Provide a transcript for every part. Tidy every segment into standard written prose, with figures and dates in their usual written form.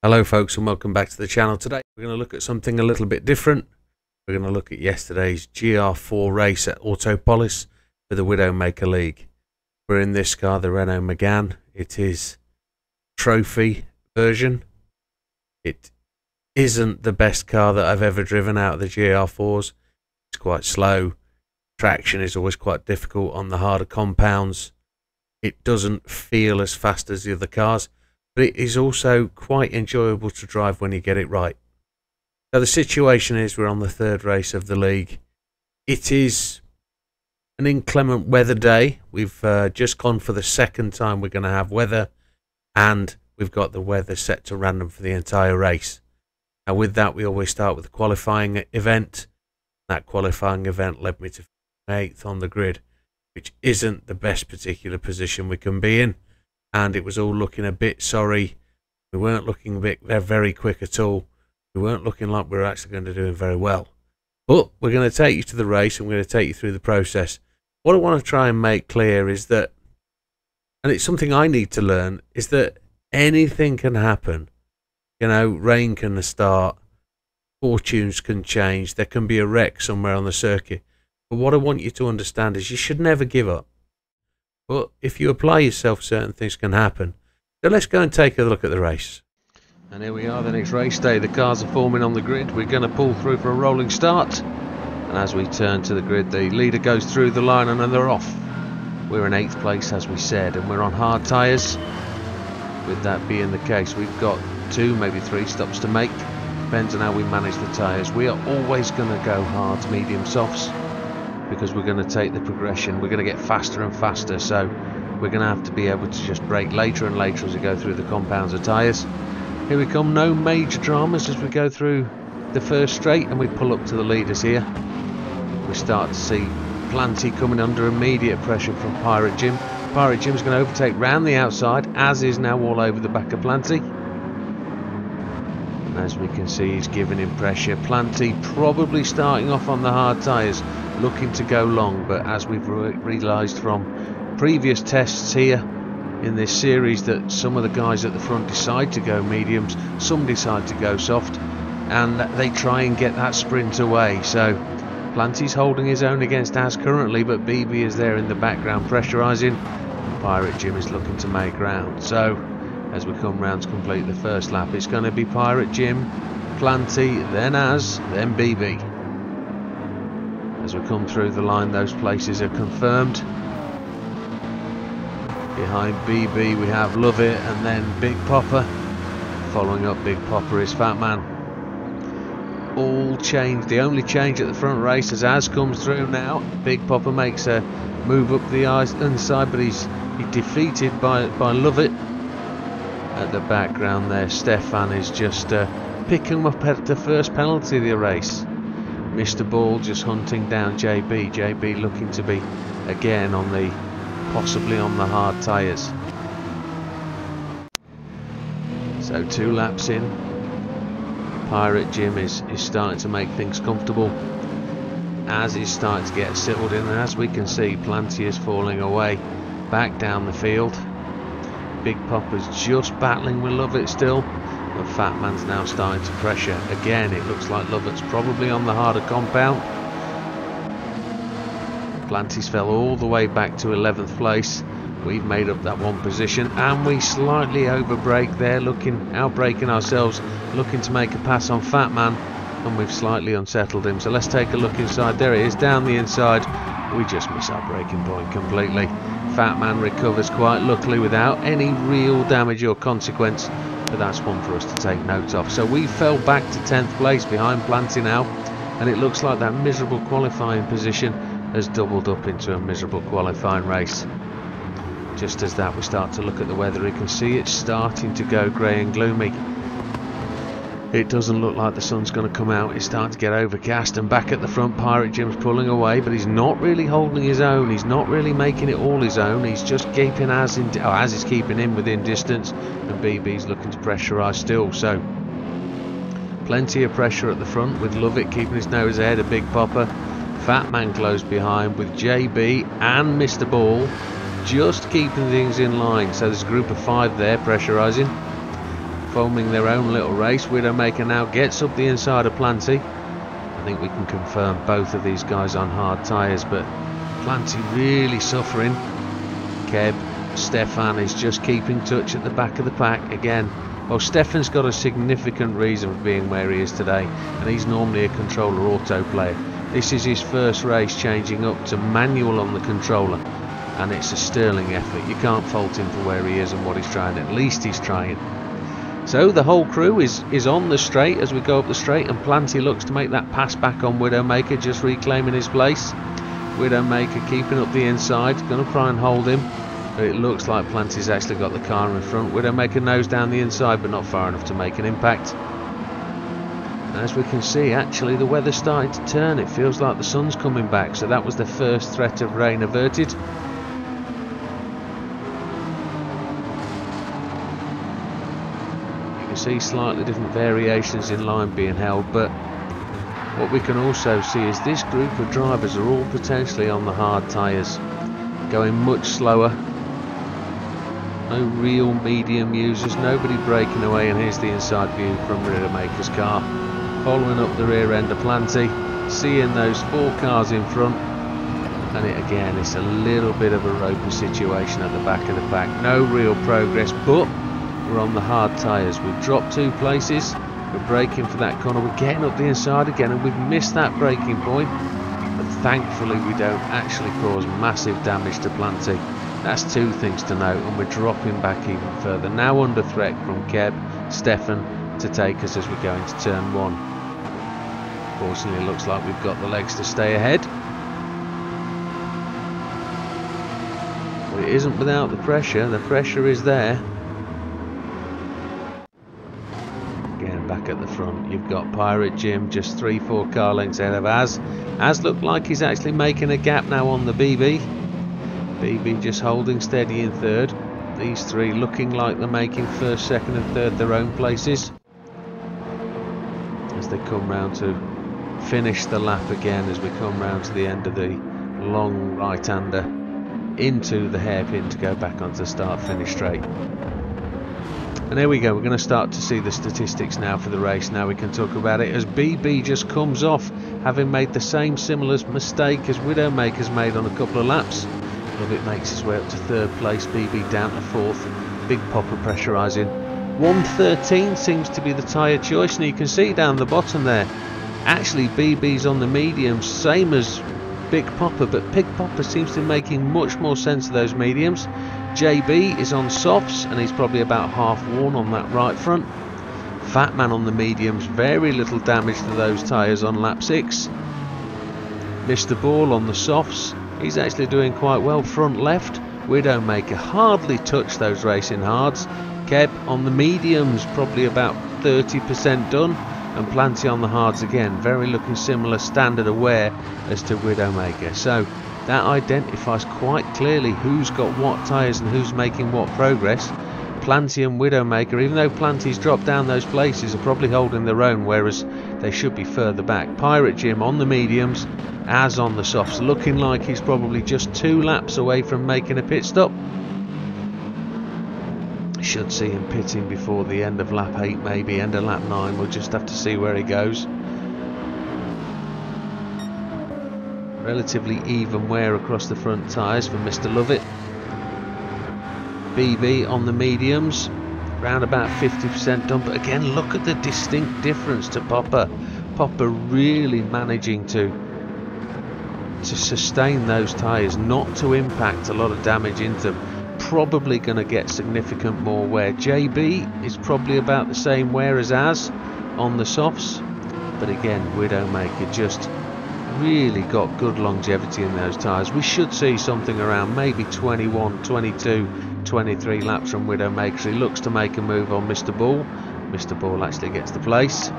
Hello folks and welcome back to the channel. Today we're going to look at something a little bit different. We're going to look at yesterday's GR4 race at Autopolis for the Widdowmaker League. We're in this car, the Renault Megane. It is trophy version. It isn't the best car that I've ever driven out of the GR4s. It's quite slow. Traction is always quite difficult on the harder compounds. It doesn't feel as fast as the other cars, but it is also quite enjoyable to drive when you get it right. So the situation is we're on the third race of the league. It is an inclement weather day. We've just gone for the second time we're going to have weather, and we've got the weather set to random for the entire race. Now with that, we always start with the qualifying event. That qualifying event led me to 8th on the grid, which isn't the best particular position we can be in. And it was all looking a bit sorry. We weren't looking very quick at all. We weren't looking like we were actually going to do very well. But we're going to take you to the race, and we're going to take you through the process. What I want to try and make clear is that, and it's something I need to learn, is that anything can happen. You know, rain can start, fortunes can change, there can be a wreck somewhere on the circuit. But what I want you to understand is you should never give up. But if you apply yourself, certain things can happen. So let's go and take a look at the race. And here we are, the next race day. The cars are forming on the grid. We're going to pull through for a rolling start. And as we turn to the grid, the leader goes through the line and then they're off. We're in 8th place, as we said, and we're on hard tyres. With that being the case, we've got 2, maybe 3 stops to make. Depends on how we manage the tyres. We are always going to go hard, medium, softs, because we're going to take the progression. We're going to get faster and faster, so we're going to have to be able to just brake later and later as we go through the compounds of tyres. Here we come, no major dramas as we go through the first straight, and we pull up to the leaders here. We start to see Primarliy coming under immediate pressure from Pirate Jim. Pirate Jim's going to overtake round the outside, as is now all over the back of Primarliy. And as we can see, he's giving him pressure. Primarliy probably starting off on the hard tyres, looking to go long, but as we've realised from previous tests here in this series, that some of the guys at the front decide to go mediums, some decide to go soft, and they try and get that sprint away. So Primarliy's holding his own against Az currently, but BB is there in the background pressurising. Pirate Jim is looking to make ground. So as we come round to complete the first lap, it's going to be Pirate Jim, Primarliy, then Az, then BB. As we come through the line, those places are confirmed. Behind BB we have Love It, and then Big Popper. Following up Big Popper is Fat Man. All change. The only change at the front race as Az comes through now. Big Popper makes a move up the inside, but he's defeated by Love It. At the background there, Stefan is just picking up at the first penalty of the race. Mr. Ball just hunting down JB. JB looking to be again on the, possibly on the hard tyres. So 2 laps in, Pirate Jim is starting to make things comfortable. Az is starting to get settled in, and as we can see, Primarliy is falling away back down the field. Big Popper's just battling with Love It still. The Fat Man's now starting to pressure. Again, it looks like Love It's probably on the harder compound. Primarliy's fell all the way back to 11th place. We've made up that one position, and we slightly overbrake there, outbraking ourselves, looking to make a pass on Fat Man, and we've slightly unsettled him. So let's take a look inside. There he is, down the inside. We just miss our braking point completely. Fat Man recovers quite luckily without any real damage or consequence. But that's one for us to take note of. So we fell back to 10th place behind Primarliy now, and it looks like that miserable qualifying position has doubled up into a miserable qualifying race. Just as that, we start to look at the weather. You can see it's starting to go grey and gloomy. It doesn't look like the sun's going to come out. It's starting to get overcast, and back at the front, Pirate Jim's pulling away, but he's not really holding his own. He's not really making it all his own. He's just keeping Az is keeping him within distance, and BB's looking to pressurise still. So plenty of pressure at the front, with Love It keeping his nose ahead of Big Popper. Fat Man close behind with JB and Mr. Ball just keeping things in line. So there's a group of 5 there pressurising. foaming their own little race. Widdowmaker now gets up the inside of Planty. I think we can confirm both of these guys on hard tyres, but Planty really suffering. Keb, Stefan is just keeping touch at the back of the pack again. Well, Stefan's got a significant reason for being where he is today, and he's normally a controller auto player. This is his first race changing up to manual on the controller, and it's a sterling effort. You can't fault him for where he is and what he's trying. At least he's trying. So the whole crew is on the straight as we go up the straight, and Planty looks to make that pass back on Widdowmaker, just reclaiming his place. Widdowmaker keeping up the inside, going to try and hold him, but it looks like Planty's actually got the car in front. Widdowmaker nose down the inside, but not far enough to make an impact. As we can see, actually the weather's starting to turn. It feels like the sun's coming back, so that was the first threat of rain averted. See slightly different variations in line being held, but what we can also see is this group of drivers are all potentially on the hard tyres, going much slower. No real medium users, nobody breaking away, and here's the inside view from Widdowmaker's car, following up the rear end of Planty, seeing those 4 cars in front, and again it's a little bit of a ropey situation at the back of the pack. No real progress, but we're on the hard tyres. We've dropped 2 places. We're braking for that corner. We're getting up the inside again, and we've missed that braking point. But thankfully, we don't actually cause massive damage to Planty. That's 2 things to note, and we're dropping back even further. Now under threat from Keb, Stefan to take us as we go into turn 1. Fortunately, it looks like we've got the legs to stay ahead. But it isn't without the pressure. The pressure is there. Back at the front, you've got Pirate Jim just 3-4 car lengths ahead of Az. Az looked like he's actually making a gap now on the BB. BB just holding steady in third. These 3 looking like they're making first, second and third their own places as they come round to finish the lap again, as we come round to the end of the long right-hander into the hairpin to go back onto start-finish straight. And there we go, we're going to start to see the statistics now for the race. Now we can talk about it as BB just comes off, having made the same similar mistake as Widdowmaker's made on a couple of laps. Lovett makes his way up to 3rd place, BB down to 4th. Big Popper pressurising. 113 seems to be the tyre choice, and you can see down the bottom there, actually BB's on the mediums, same as Big Popper, but Big Popper seems to be making much more sense of those mediums. JB is on softs, and he's probably about half worn on that right front. Fat Man on the mediums, very little damage to those tyres on lap 6. Mr. Ball on the softs, he's actually doing quite well front left. Widdowmaker hardly touched those racing hards. Keb on the mediums, probably about 30% done, and Planty on the hards again, very looking similar, standard aware as to Widdowmaker. So that identifies quite clearly who's got what tyres and who's making what progress. Planty and Widdowmaker, even though Planty's dropped down those places, are probably holding their own, whereas they should be further back. Pirate Jim on the mediums, Az on the softs, looking like he's probably just 2 laps away from making a pit stop. Should see him pitting before the end of lap 8, maybe end of lap 9. We'll just have to see where he goes. Relatively even wear across the front tyres for Mr. Lovett. BB on the mediums, around about 50% done, but again look at the distinct difference to Popper. Popper really managing to sustain those tyres, not to impact a lot of damage into them. Probably going to get significant more wear. JB is probably about the same wear as Az on the softs, but again Widdowmaker just really got good longevity in those tyres. We should see something around maybe 21, 22, 23 laps from Widdowmaker. He looks to make a move on Mr. Ball. Mr. Ball actually gets the place.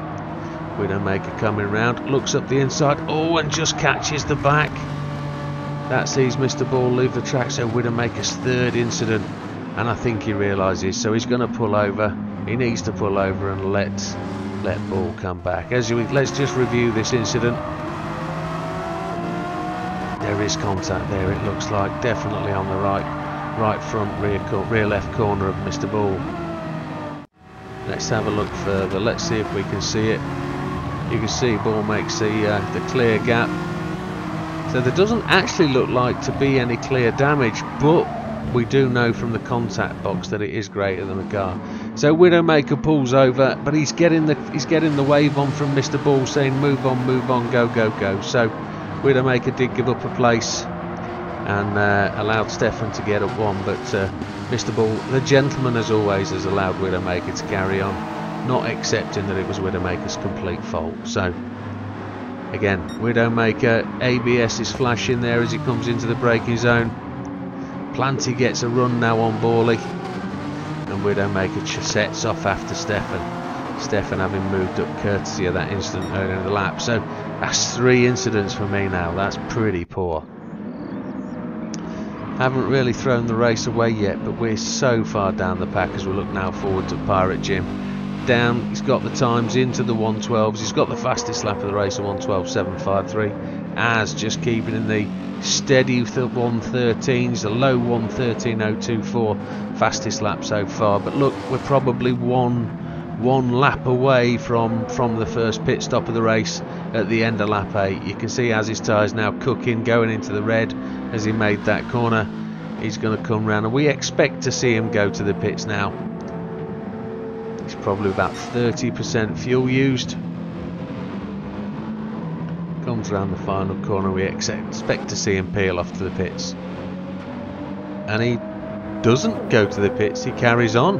Widdowmaker coming round, looks up the inside, oh, and just catches the back. That sees Mr. Ball leave the track, so Widdowmaker's 3rd incident, and I think he realises, so he's going to pull over. He needs to pull over and let Ball come back. Let's just review this incident. There is contact there, it looks like, definitely on the right front rear left corner of Mr. Ball. Let's have a look further. Let's see if we can see it. You can see ball makes the clear gap. So there doesn't actually look like to be any clear damage, but we do know from the contact box that it is greater than the car. So Widdowmaker pulls over, but he's getting the wave on from Mr. Ball saying move on, go, go, go. So Widdowmaker did give up a place and allowed Stefan to get up one, but Mr. Ball, the gentleman as always, has allowed Widdowmaker to carry on, not accepting that it was Widdowmaker's complete fault. So again, Widdowmaker, ABS is flashing there as he comes into the braking zone. Planty gets a run now on Borley, and Widdowmaker sets off after Stefan. Stefan having moved up courtesy of that incident earlier in the lap. So that's 3 incidents for me now. That's pretty poor. Haven't really thrown the race away yet, but we're so far down the pack as we look now forward to Pirate Jim. Down, he's got the times into the 112s. He's got the fastest lap of the race at 112.753. As just keeping in the steady 113s, the low 113.024, fastest lap so far. But look, we're probably one lap away from the first pit stop of the race at the end of lap 8. You can see as his tyres now cooking, going into the red as he made that corner. He's going to come round, and we expect to see him go to the pits now. It's probably about 30% fuel used. Comes around the final corner, we expect to see him peel off to the pits. And he doesn't go to the pits, he carries on.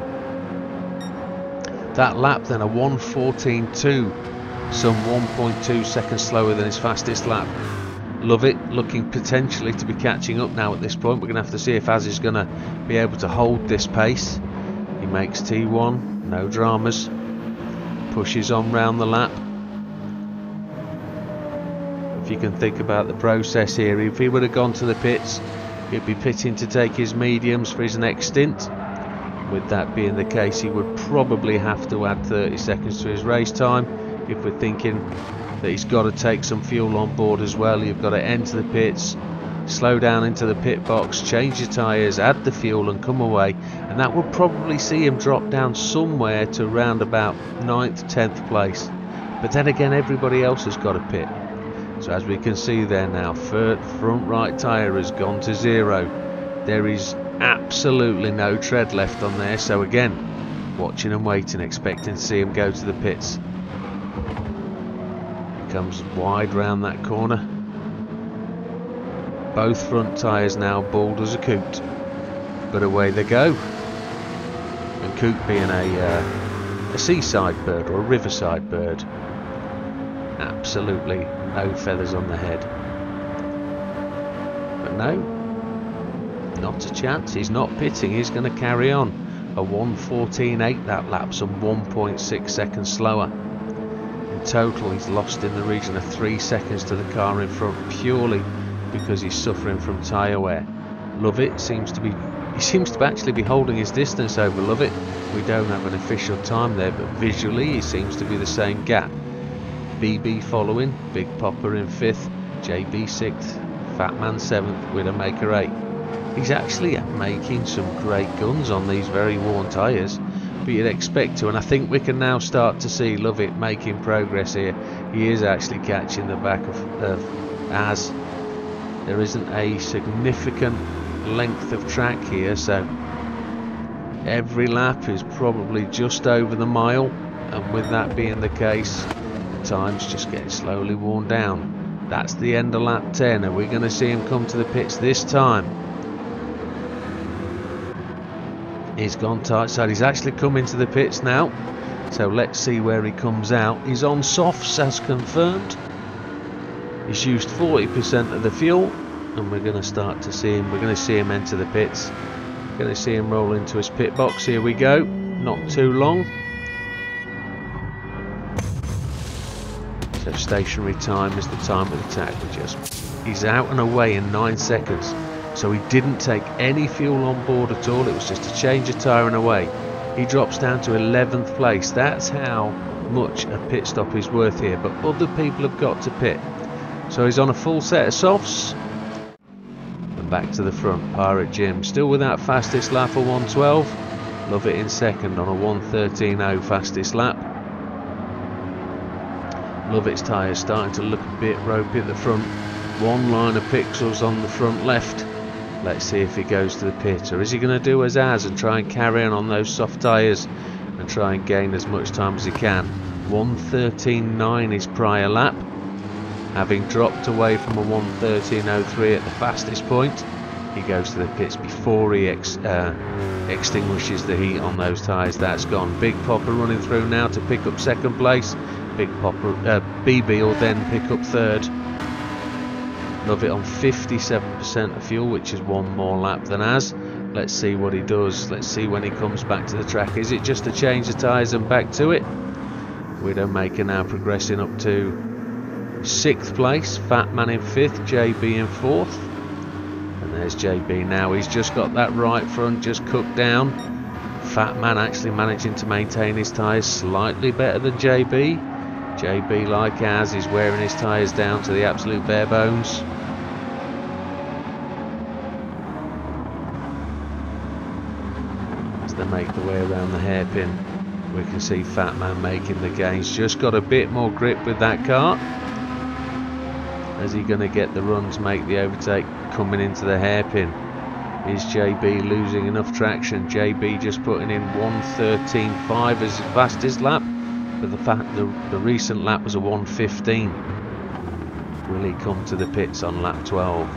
That lap then, a 1:14.2, some 1.2 seconds slower than his fastest lap. Love it, looking potentially to be catching up now at this point. We're going to have to see if Az is going to be able to hold this pace. He makes T1, no dramas. Pushes on round the lap. If you can think about the process here, if he would have gone to the pits, he'd be pitting to take his mediums for his next stint. With that being the case, he would probably have to add 30 seconds to his race time. If we're thinking that he's got to take some fuel on board as well, you've got to enter the pits, slow down into the pit box, change your tyres, add the fuel and come away, and that will probably see him drop down somewhere to around about 9th, 10th place. But then again, everybody else has got a pit. So as we can see there now, front right tyre has gone to 0. There is absolutely no tread left on there, so again, watching and waiting, expecting to see him go to the pits. Comes wide round that corner. Both front tyres now bald as a coot, but away they go. And coot being a seaside bird or a riverside bird, absolutely no feathers on the head. But no, not a chance. He's not pitting, he's going to carry on. A 1:14.8 that lap, some 1.6 seconds slower. In total, he's lost in the region of 3 seconds to the car in front, purely because he's suffering from tyre wear. Love it, he seems to actually be holding his distance over Love it. We don't have an official time there, but visually he seems to be the same gap. BB following, Big Popper in 5th, JB 6th, Fatman 7th, Widdowmaker 8th. He's actually making some great guns on these very worn tyres, but you'd expect to, and I think we can now start to see Love it making progress here. He is actually catching the back of Az. There isn't a significant length of track here, so every lap is probably just over the mile, and with that being the case, the time's just getting slowly worn down. That's the end of lap 10. Are we going to see him come to the pits this time? He's gone tight side. He's actually come into the pits now, so let's see where he comes out. He's on softs as confirmed. He's used 40% of the fuel, and we're going to start to see him. We're going to see him enter the pits. We're going to see him roll into his pit box. Here we go. Not too long. So stationary time is the time of the tach. He's out and away in 9 seconds. So he didn't take any fuel on board at all. It was just a change of tyre and away. He drops down to 11th place. That's how much a pit stop is worth here. But other people have got to pit. So he's on a full set of softs. And back to the front. Pirate Jim still with that fastest lap of 112. Love it in second on a 1:13.0 fastest lap. Love its tyres starting to look a bit ropey at the front. One line of pixels on the front left. Let's see if he goes to the pit, or is he going to do as and try and carry on those soft tyres and try and gain as much time as he can. 1:13.9 his prior lap, having dropped away from a 1:13.03 at the fastest point. He goes to the pits before he extinguishes the heat on those tyres. That's gone. Big Popper running through now to pick up second place. Big Popper, BB will then pick up third. Love it on 57% of fuel, which is one more lap than as. Let's see what he does. Let's see when he comes back to the track. Is it just to change the tyres and back to it? Widdowmaker now progressing up to 6th place. Fat Man in 5th, JB in 4th. And there's JB now. He's just got that right front just cooked down. Fat Man actually managing to maintain his tyres slightly better than JB. JB, like as, is wearing his tyres down to the absolute bare bones. As they make the way around the hairpin, we can see Fat Man making the gains. Just got a bit more grip with that car. Is he going to get the run to make the overtake coming into the hairpin? Is JB losing enough traction? JB just putting in 1:13.5 as his fastest lap, but the recent lap was a 1:15. Will he come to the pits on lap 12?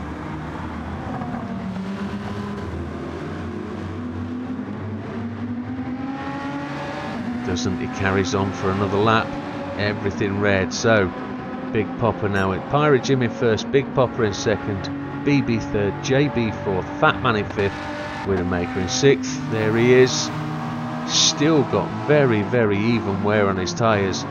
Doesn't. He carries on for another lap. Everything red. So Big Popper now in Pirate Jim in first, Big Popper in second, BB third, JB fourth, Fat Man in fifth, Widdowmaker in sixth. There he is. Still got very, very even wear on his tyres.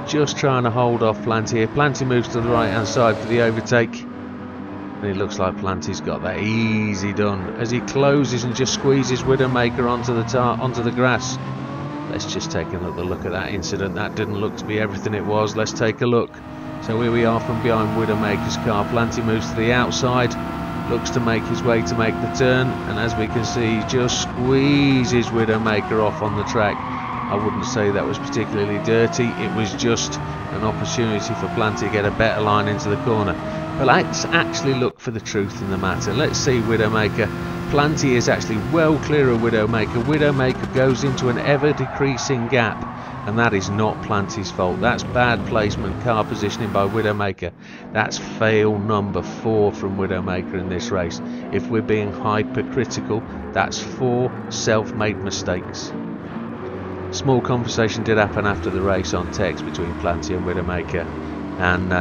Just trying to hold off Planty here. Planty moves to the right hand side for the overtake. And it looks like Planty's got that easy done as he closes and just squeezes Widdowmaker onto the grass. Let's just take another look at that incident. That didn't look to be everything it was. Let's take a look. So here we are from behind Widdowmaker's car. Planty moves to the outside, looks to make his way to make the turn, and as we can see, he just squeezes Widdowmaker off on the track. I wouldn't say that was particularly dirty. It was just an opportunity for Planty to get a better line into the corner. But let's actually look for the truth in the matter. Let's see Widdowmaker. Planty is actually well clear of Widdowmaker. Widdowmaker goes into an ever decreasing gap, and that is not Planty's fault. That's bad placement, car positioning by Widdowmaker. That's fail number 4 from Widdowmaker in this race. If we're being hypercritical, that's 4 self-made mistakes. Small conversation did happen after the race on text between Planty and Widdowmaker, and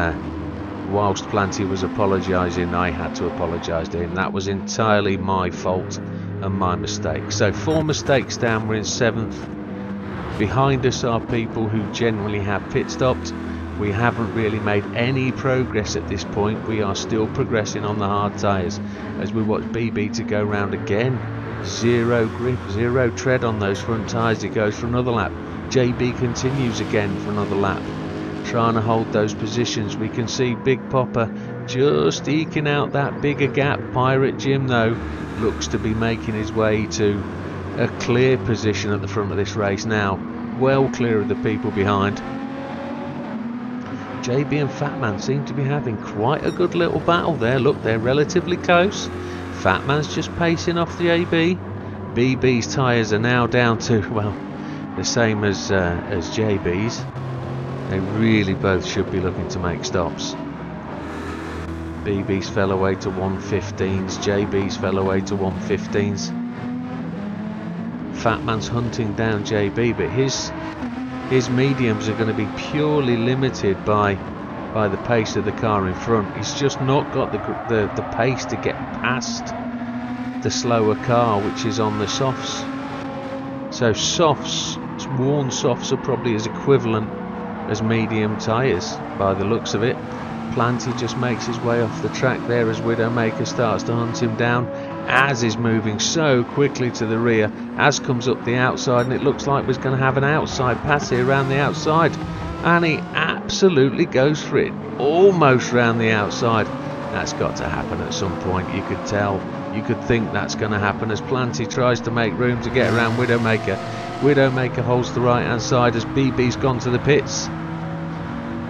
whilst Planty was apologising, I had to apologise to him. That was entirely my fault and my mistake. So 4 mistakes down, we're in 7th. Behind us are people who generally have pit stopped. We haven't really made any progress at this point. We are still progressing on the hard tyres as we watch BB to go round again. Zero grip, zero tread on those front tyres. He goes for another lap. JB continues again for another lap, trying to hold those positions. We can see Big Popper just eking out that bigger gap. Pirate Jim though looks to be making his way to a clear position at the front of this race now, well clear of the people behind. JB and Fat Man seem to be having quite a good little battle there. Look, they're relatively close. Fat Man's just pacing off the AB. BB's tyres are now down to, well, the same as JB's. They really both should be looking to make stops. BB's fell away to 1:15s, JB's fell away to 1:15s. Fat Man's hunting down JB, but his mediums are going to be purely limited by the pace of the car in front. He's just not got the pace to get past the slower car, which is on the softs. So softs, worn softs, are probably as equivalent as medium tyres by the looks of it. Planty just makes his way off the track there as Widdowmaker starts to hunt him down. Az is moving so quickly to the rear. Az comes up the outside, and it looks like we're going to have an outside pass here around the outside, and he absolutely goes for it, almost round the outside. That's got to happen at some point. You could tell You could think that's going to happen as Planty tries to make room to get around Widdowmaker. Widdowmaker holds the right hand side as BB's gone to the pits.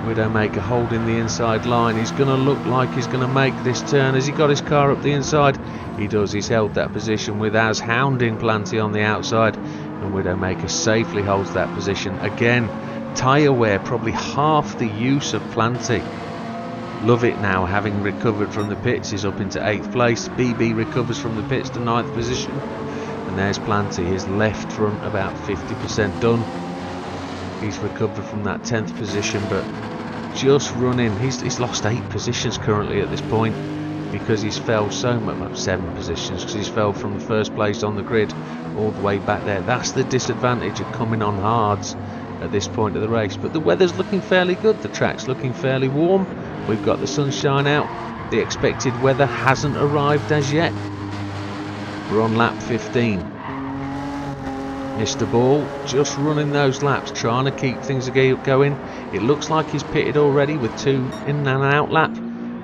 Widdowmaker holding the inside line. He's going to look like he's going to make this turn. Has he got his car up the inside? He does. He's held that position with Az hounding Planty on the outside, and Widdowmaker safely holds that position. Again, tyre wear probably half the use of Planty. Love it now, having recovered from the pits. He's up into 8th place. BB recovers from the pits to 9th position, and there's Planty, his left front about 50% done. He's recovered from that 10th position, but just running. He's lost 8 positions currently at this point because he's fell so much, well, 7 positions, because he's fell from the first place on the grid all the way back there. That's the disadvantage of coming on hards at this point of the race. But the weather's looking fairly good. The track's looking fairly warm. We've got the sunshine out. The expected weather hasn't arrived as yet. We're on lap 15. Mr. Ball just running those laps, trying to keep things going. It looks like he's pitted already with 2 in and out lap.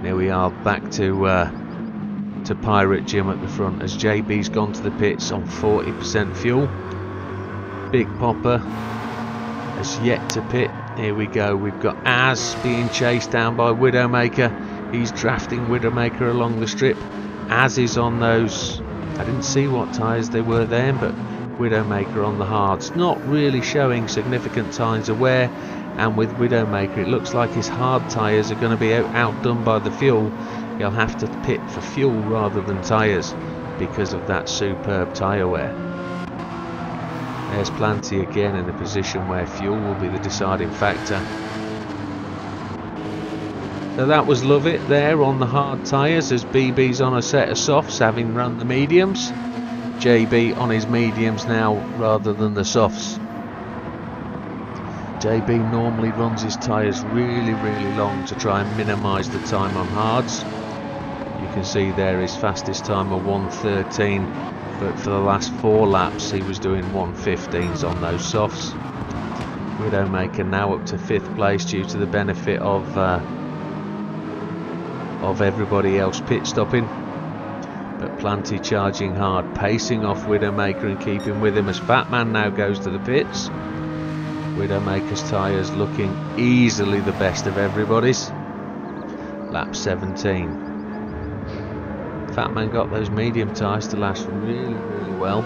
Here we are back to Pirate Jim at the front as JB's gone to the pits on 40% fuel. Big Popper has yet to pit. Here we go. We've got Az being chased down by Widdowmaker. He's drafting Widdowmaker along the strip. Az is on those, I didn't see what tyres they were then, but Widdowmaker on the hards, not really showing significant signs of wear. And with Widdowmaker, it looks like his hard tyres are going to be outdone by the fuel. He'll have to pit for fuel rather than tyres because of that superb tyre wear. There's Planty again in a position where fuel will be the deciding factor. So that was Love It there on the hard tyres as BB's on a set of softs, having run the mediums. JB on his mediums now rather than the softs. JB normally runs his tyres really long to try and minimise the time on hards. You can see there his fastest time of 1:13, but for the last 4 laps he was doing 1:15s on those softs. Widdowmaker now up to 5th place due to the benefit of everybody else pit stopping. But Planty charging hard, pacing off Widdowmaker and keeping with him as Fatman now goes to the pits. Widdowmaker's tyres looking easily the best of everybody's. Lap 17. Fatman got those medium tyres to last really well.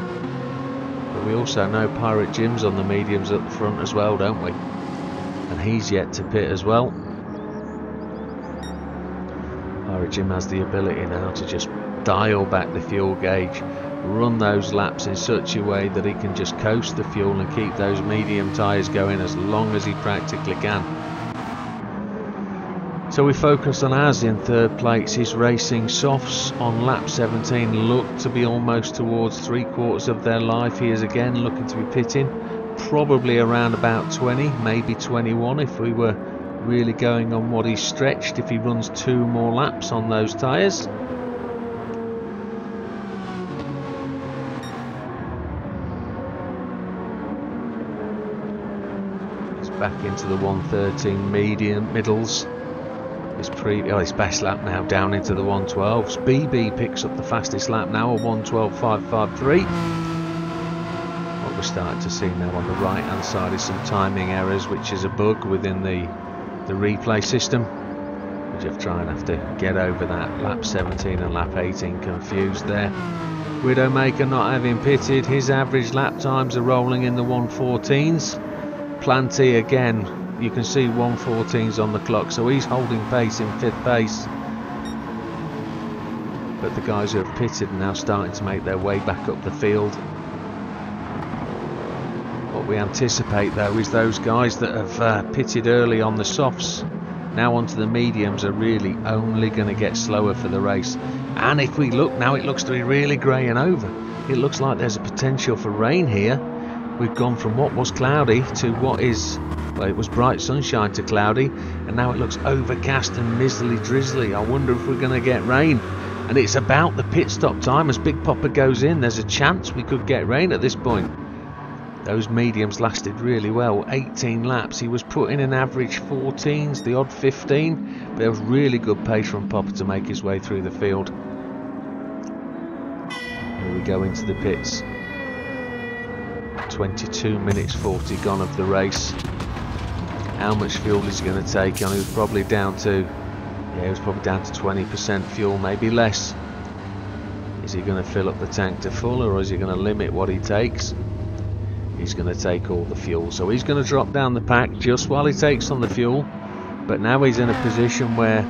But we also know Pirate Jim's on the mediums at the front as well, don't we? And he's yet to pit as well. Pirate Jim has the ability now to just dial back the fuel gauge, run those laps in such a way that he can just coast the fuel and keep those medium tyres going as long as he practically can. So we focus on Az in 3rd place. His racing softs on lap 17 look to be almost towards 3/4 of their life. He is again looking to be pitting, probably around about 20, maybe 21 if we were really going on what he's stretched, if he runs 2 more laps on those tyres. Back into the 1:13 middles. His best lap now down into the 1:12s. BB picks up the fastest lap now, a 1:12.553. What we're starting to see now on the right hand side is some timing errors, which is a bug within the replay system. We just try and have to get over that. Lap 17 and lap 18 confused there. Widdowmaker not having pitted, his average lap times are rolling in the 1:14s. Planty again, you can see 1:14s on the clock, so he's holding pace in 5th place. But the guys who have pitted are now starting to make their way back up the field. What we anticipate though is those guys that have pitted early on the softs, now onto the mediums, are really only going to get slower for the race. And if we look now, it looks to be really greying over. It looks like there's a potential for rain here. We've gone from what was cloudy to what is, well, it was bright sunshine to cloudy, and now it looks overcast and miserly drizzly. I wonder if we're going to get rain. And it's about the pit stop time. As Big Popper goes in, there's a chance we could get rain at this point. Those mediums lasted really well, 18 laps. He was putting an average 14s, the odd 15, but there was really good pace from Popper to make his way through the field. we go into the pits. 22 minutes 40 gone of the race. How much fuel is he going to take on? He was probably down to, yeah, he was probably down to 20% fuel, maybe less. Is he going to fill up the tank to full, or is he going to limit what he takes? He's going to take all the fuel, so he's going to drop down the pack just while he takes on the fuel. But now he's in a position where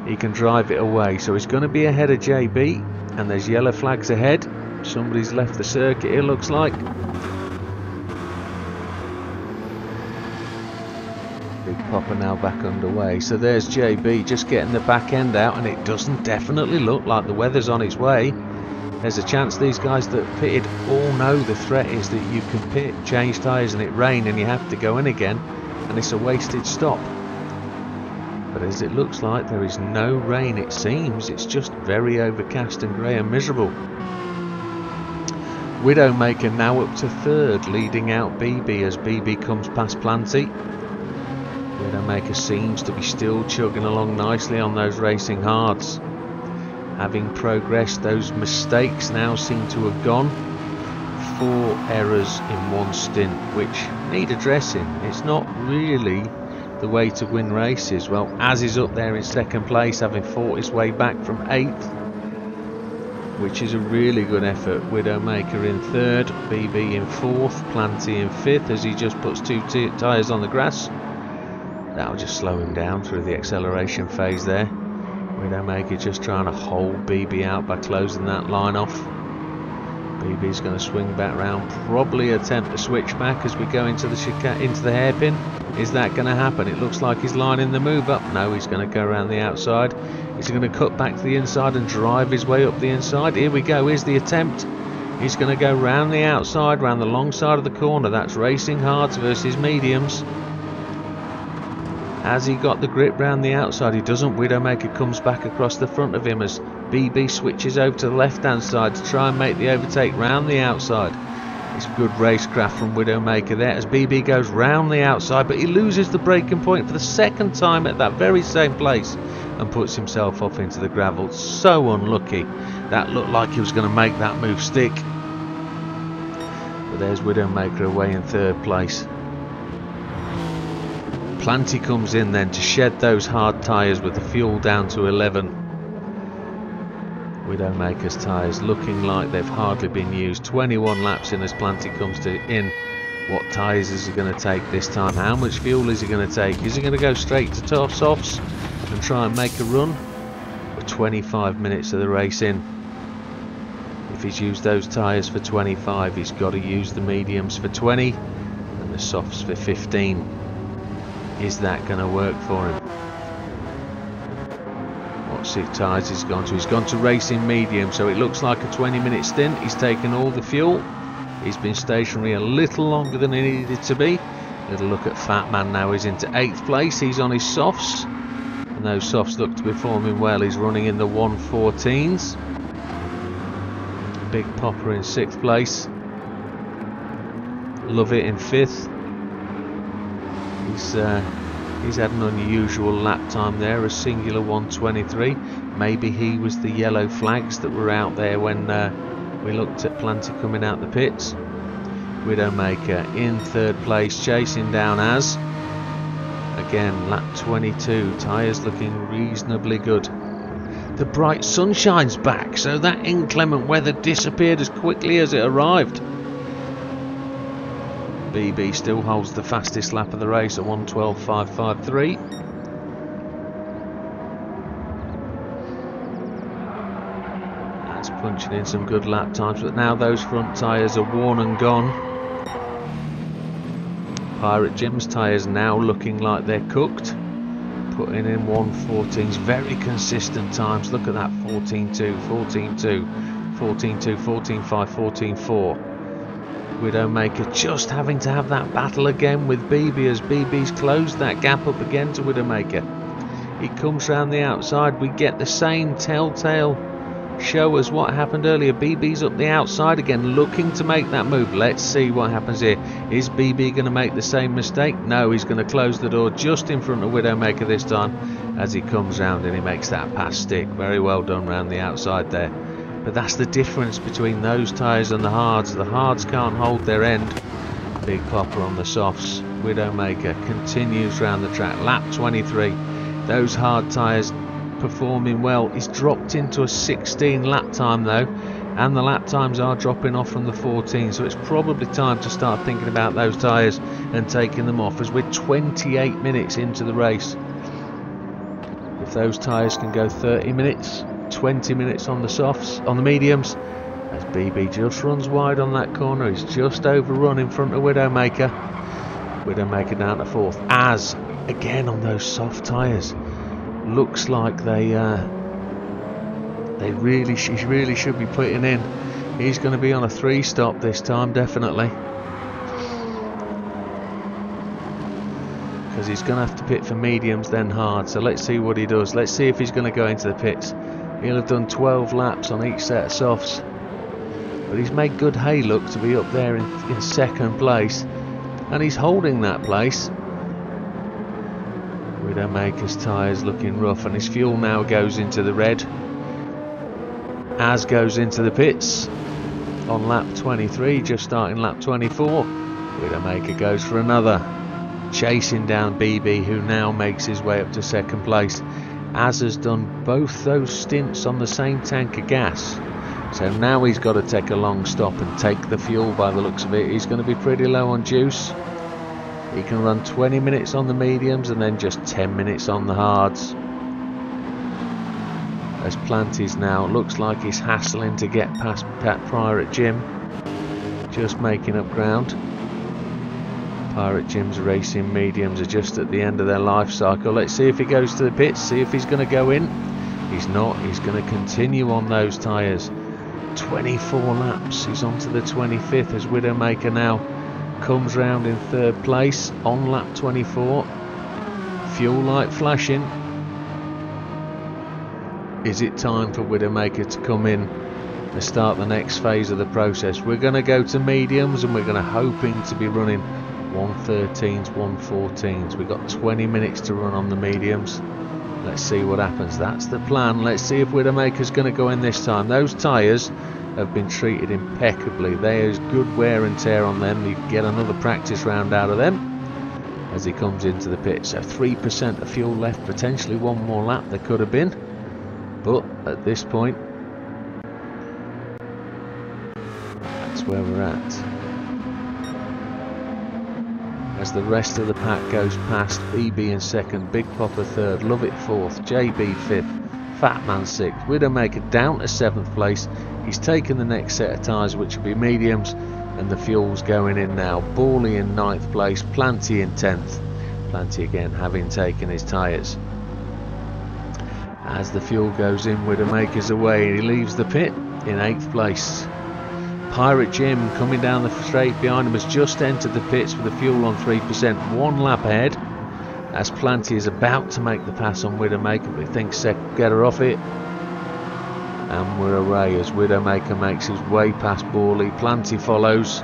he can drive it away, so he's going to be ahead of JB, and there's yellow flags ahead. Somebody's left the circuit, it looks like. Big popper now back underway, so there's JB just getting the back end out, and it doesn't definitely look like the weather's on its way. There's a chance these guys that pitted all know the threat is that you can pit, change tyres and it rain and you have to go in again, and it's a wasted stop. But as it looks like, there is no rain, it seems. It's just very overcast and grey and miserable. Widdowmaker now up to third, leading out BB as BB comes past Planty. Widdowmaker seems to be still chugging along nicely on those racing hards. Having progressed, those mistakes now seem to have gone. 4 errors in one stint, which need addressing. It's not really the way to win races. Well, Az is up there in second place, having fought his way back from 8th, which is a really good effort. Widdowmaker in third, BB in 4th, Planty in 5th as he just puts 2 tyres on the grass. That'll just slow him down through the acceleration phase there. Widdowmaker just trying to hold BB out by closing that line off. BB's going to swing back round, probably attempt to switch back as we go into the hairpin. Is that going to happen? It looks like he's lining the move up. No, he's going to go around the outside. Is he going to cut back to the inside and drive his way up the inside? Here we go, here's the attempt. He's going to go round the outside, round the long side of the corner. That's racing hards versus mediums. Has he got the grip round the outside? He doesn't. Widdowmaker comes back across the front of him as BB switches over to the left hand side to try and make the overtake round the outside. It's good racecraft from Widdowmaker there as BB goes round the outside, but he loses the braking point for the second time at that very same place and puts himself off into the gravel. So unlucky. That looked like he was going to make that move stick. But there's Widdowmaker away in third place. Planty comes in then to shed those hard tyres with the fuel down to 11. Widdowmaker's tyres looking like they've hardly been used. 21 laps in as Planty comes in. What tyres is he going to take this time? How much fuel is he going to take? Is he going to go straight to tough softs and try and make a run? We're 25 minutes of the race in. If he's used those tyres for 25, he's got to use the mediums for 20 and the softs for 15. Is that going to work for him? What tyres he's gone to? He's gone to racing medium, so it looks like a 20-minute stint. He's taken all the fuel. He's been stationary a little longer than he needed to be. Little look at Fat Man now. He's into 8th place. He's on his softs, and those softs look to be performing well. He's running in the 114s. Big Popper in 6th place. Love It in 5th. He's had an unusual lap time there, a singular 123. Maybe he was the yellow flags that were out there when we looked at Planty coming out the pits. Widdowmaker in 3rd place, chasing down Az. Again, lap 22, tyres looking reasonably good. The bright sunshine's back, so that inclement weather disappeared as quickly as it arrived. BB still holds the fastest lap of the race at 1:12.553. That's punching in some good lap times, but now those front tyres are worn and gone. Pirate Jim's tyres now looking like they're cooked. Putting in 1:14s, very consistent times. Look at that, 14.2, 14.2, 14.2, 14.5, 14.4. Widdowmaker just having to have that battle again with BB as BB's closed that gap up again to Widdowmaker. He comes round the outside. We get the same telltale show as what happened earlier. BB's up the outside again, looking to make that move. Let's see what happens here. Is BB going to make the same mistake? No, he's going to close the door just in front of Widdowmaker this time as he comes round and he makes that pass stick. Very well done round the outside there. But that's the difference between those tyres and the hards. The hards can't hold their end. Big popper on the softs. Widdowmaker continues round the track. Lap 23. Those hard tyres performing well. He's dropped into a 16 lap time though, and the lap times are dropping off from the 14, so it's probably time to start thinking about those tyres and taking them off, as we're 28 minutes into the race. If those tyres can go 30 minutes, 20 minutes on the softs, on the mediums, as BB just runs wide on that corner, he's just overrun in front of Widdowmaker. Widdowmaker down to 4th, as again on those soft tyres, looks like he really should be putting in. He's going to be on a 3-stop this time, definitely, because he's going to have to pit for mediums then hard. So let's see what he does. Let's see if he's going to go into the pits. He'll have done 12 laps on each set of softs, but he's made good hay look to be up there in 2nd place, and he's holding that place. Widdowmaker's tyres looking rough, and his fuel now goes into the red. As goes into the pits on lap 23, just starting lap 24. Widdowmaker goes for another, chasing down BB, who now makes his way up to 2nd place. As has done both those stints on the same tank of gas, so now he's got to take a long stop and take the fuel. By the looks of it, he's going to be pretty low on juice. He can run 20 minutes on the mediums and then just 10 minutes on the hards. As Planty's now looks like he's hassling to get past Pirate Jim, just making up ground. Pirate Jim's racing mediums are just at the end of their life cycle. Let's see if he goes to the pits, see if he's going to go in. He's not, he's going to continue on those tyres. 24 laps, he's on to the 25th as Widdowmaker now comes round in 3rd place on lap 24. Fuel light flashing. Is it time for Widdowmaker to come in and start the next phase of the process? We're going to go to mediums, and we're going to hoping to be running 113s, 114s. We've got 20 minutes to run on the mediums. Let's see what happens. That's the plan. Let's see if Widdowmaker's going to go in this time. Those tyres have been treated impeccably. There's good wear and tear on them. You can get another practice round out of them as he comes into the pit. So 3% of fuel left, potentially one more lap there could have been, but at this point that's where we're at. As the rest of the pack goes past, BB in 2nd, Big Popper 3rd, Lovett 4th, JB 5th, Fatman 6th, Widdowmaker down to 7th place. He's taken the next set of tyres, which will be mediums, and the fuel's going in now. Bawley in 9th place, Planty in 10th. Planty again having taken his tyres. As the fuel goes in, Widdowmaker's away, and he leaves the pit in 8th place. Pirate Jim coming down the straight behind him has just entered the pits with the fuel on 3%, 1 lap ahead, as Planty is about to make the pass on Widdowmaker, but he thinks Sec will get her off it. And we're away as Widdowmaker makes his way past Bawley. Planty follows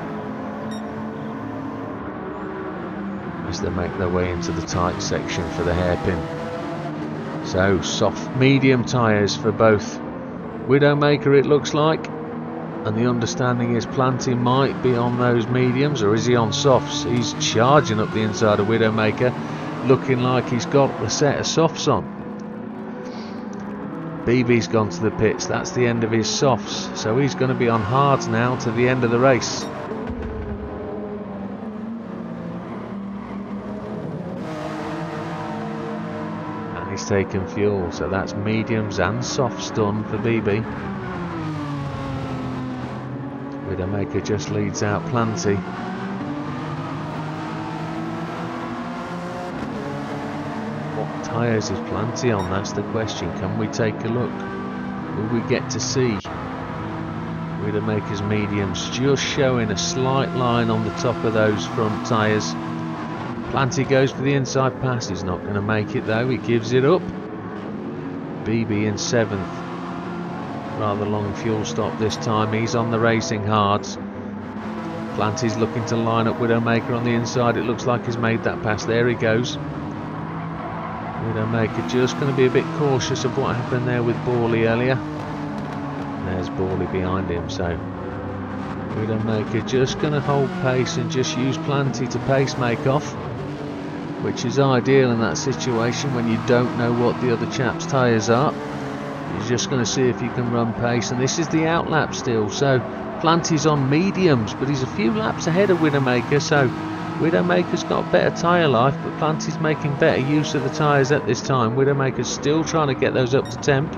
as they make their way into the tight section for the hairpin. So soft medium tyres for both Widdowmaker, it looks like, and the understanding is Planty might be on those mediums, or is he on softs? He's charging up the inside of Widdowmaker, looking like he's got a set of softs on. BB's gone to the pits, that's the end of his softs, so he's going to be on hards now to the end of the race. And he's taken fuel, so that's mediums and softs done for BB. Widdowmaker just leads out Planty. What tyres is Planty on? That's the question. Can we take a look? Will we get to see? Widdowmaker's mediums just showing a slight line on the top of those front tyres. Planty goes for the inside pass. He's not going to make it though. He gives it up. BB in 7th. Rather long fuel stop this time. He's on the racing hards. Planty's looking to line up Widdowmaker on the inside. It looks like he's made that pass. There he goes. Widdowmaker just going to be a bit cautious of what happened there with Bawley earlier. There's there's Bawley behind him. So Widdowmaker just going to hold pace and just use plenty to pace make off, which is ideal in that situation when you don't know what the other chap's tyres are. You're just going to see if you can run pace, and this is the out lap still, so Planty's on mediums, but he's a few laps ahead of Widdowmaker, so Widdowmaker's got better tyre life, but Planty's making better use of the tyres at this time. Widdowmaker's still trying to get those up to temp.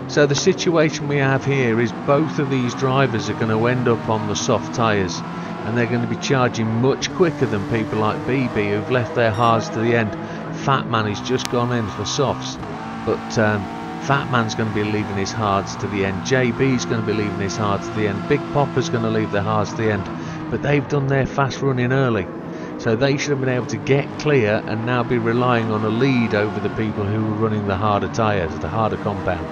So the situation we have here is both of these drivers are going to end up on the soft tyres, and they're going to be charging much quicker than people like BB who've left their hards to the end. Fat Man has just gone in for softs, but Fat Man's going to be leaving his hards to the end. JB's going to be leaving his hards to the end. Big Popper's going to leave their hards to the end, but they've done their fast running early, so they should have been able to get clear and now be relying on a lead over the people who were running the harder tyres, the harder compound.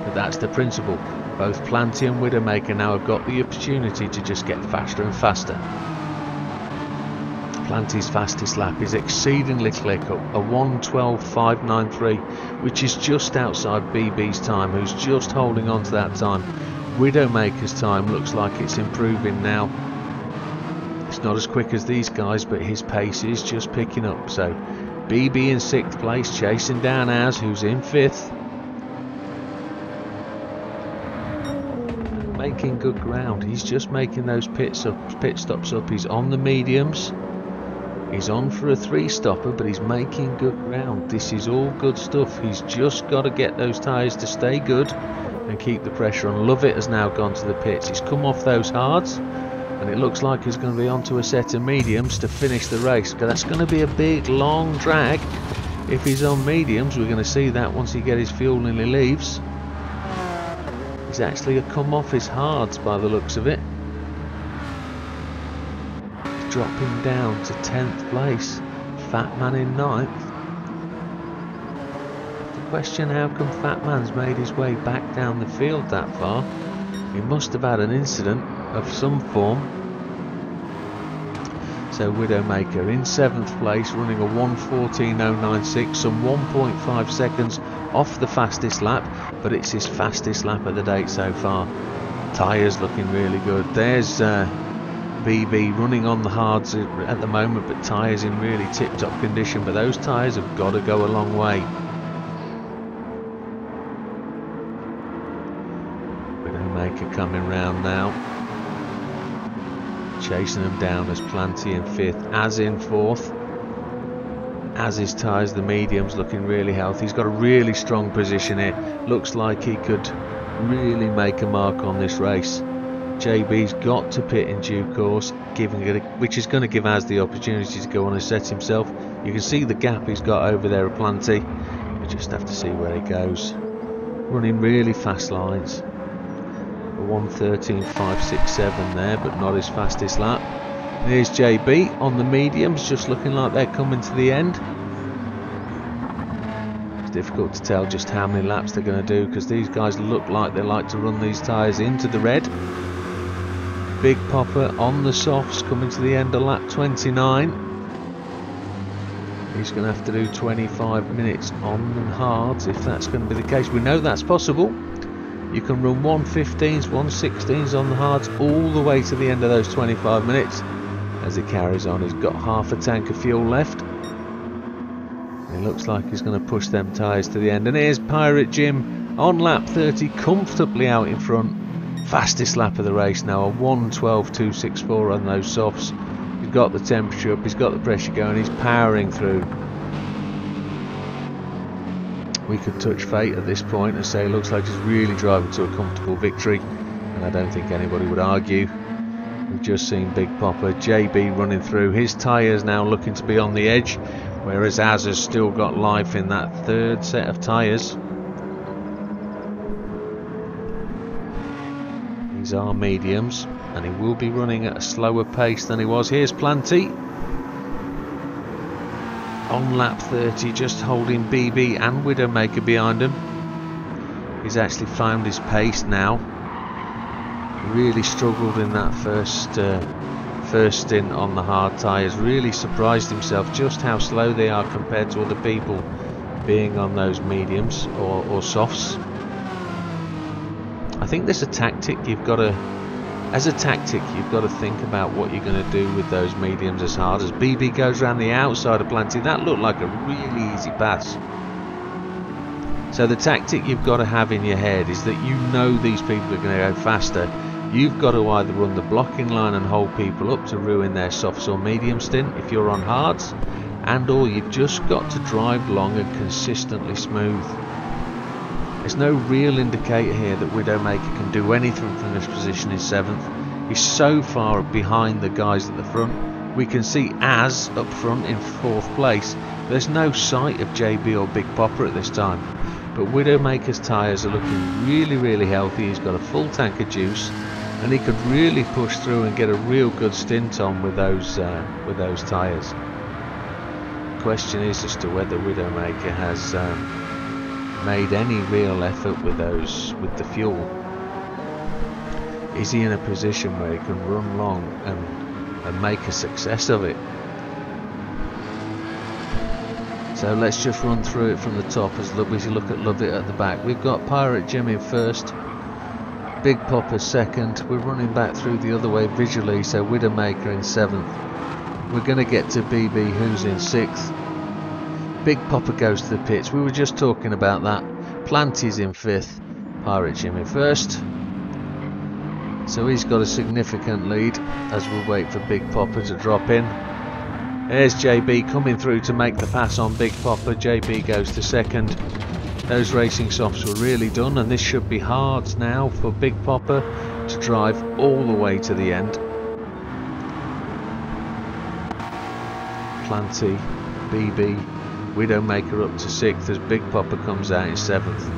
But that's the principle. Both Planty and Widdowmaker now have got the opportunity to just get faster and faster. Planty's fastest lap is exceedingly quick, a 1:12.593, which is just outside BB's time, who's just holding on to that time. Widdowmaker's time looks like it's improving now. It's not as quick as these guys, but his pace is just picking up. So BB in 6th place, chasing down Az, who's in 5th. Making good ground. He's just making those pit stops up. He's on the mediums. He's on for a 3-stopper, but he's making good ground. This is all good stuff. He's just got to get those tyres to stay good and keep the pressure on. Lovett has now gone to the pits. He's come off those hards, and it looks like he's going to be onto a set of mediums to finish the race. That's going to be a big, long drag if he's on mediums. We're going to see that once he gets his fuel and he leaves. He's actually come off his hards by the looks of it. He's dropping down to 10th place. Fat Man in 9th. The question, how come Fat Man's made his way back down the field that far? He must have had an incident of some form. So Widdowmaker in 7th place, running a 1:14.096, some 1.5 seconds off the fastest lap, but it's his fastest lap of the day so far. Tyres looking really good. There's BB running on the hards at the moment, but tyres in really tip-top condition, but those tyres have got to go a long way. Widdowmaker coming round now, chasing them down as Planty in 5th, Az in 4th. As his tyres, the mediums, looking really healthy. He's got a really strong position here. Looks like he could really make a mark on this race. JB's got to pit in due course, which is going to give Az the opportunity to go on and set himself. You can see the gap he's got over there at Planty. We just have to see where he goes. Running really fast lines. 1:13.567 there, but not his fastest lap. And here's JB on the mediums, just looking like they're coming to the end. It's difficult to tell just how many laps they're going to do, because these guys look like they like to run these tyres into the red. Big Popper on the softs, coming to the end of lap 29. He's going to have to do 25 minutes on the hards if that's going to be the case. We know that's possible. You can run 1:15s, 1:16s on the hards all the way to the end of those 25 minutes. As it carries on, he's got half a tank of fuel left. It looks like he's going to push them tyres to the end. And here's Pirate Jim on lap 30, comfortably out in front. Fastest lap of the race now, a 1:12.264 on those softs. He's got the temperature up, he's got the pressure going, he's powering through. We could touch fate at this point and say it looks like he's really driving to a comfortable victory, and I don't think anybody would argue. We've just seen Big Popper, JB running through. His tyres now looking to be on the edge, whereas Az has still got life in that 3rd set of tyres. These are mediums, and he will be running at a slower pace than he was. Here's Planty on lap 30, just holding BB and Widdowmaker behind him. He's actually found his pace now. Really struggled in that first stint on the hard tyres. Really surprised himself just how slow they are compared to other people. being on those mediums or softs. I think there's a tactic you've got to, as a tactic, you've got to think about what you're going to do with those mediums as hard. As BB goes around the outside of Planty, that looked like a really easy pass. So the tactic you've got to have in your head is that you know these people are going to go faster. You've got to either run the blocking line and hold people up to ruin their softs or medium stint if you're on hards, and or you've just got to drive long and consistently smooth. There's no real indicator here that Widdowmaker can do anything from this position in 7th. He's so far behind the guys at the front. We can see Az up front in 4th place. There's no sight of JB or Big Popper at this time. But Widdowmaker's tyres are looking really healthy. He's got a full tank of juice, and he could really push through and get a real good stint on with those tyres. The question is as to whether Widdowmaker has made any real effort with the fuel. Is he in a position where he can run long and make a success of it? So let's just run through it from the top as we look at Lovett at the back. We've got Pirate Jim in 1st, Big Popper 2nd. We're running back through the other way visually, so Widdowmaker in 7th. We're going to get to BB, who's in 6th. Big Popper goes to the pits. We were just talking about that. Planty's in 5th, Pirate Jim in 1st. So he's got a significant lead as we wait for Big Popper to drop in. There's JB coming through to make the pass on Big Popper. JB goes to 2nd. Those racing softs were really done, and this should be hard now for Big Popper to drive all the way to the end. Planty, BB, Widdowmaker up to 6th as Big Popper comes out in 7th.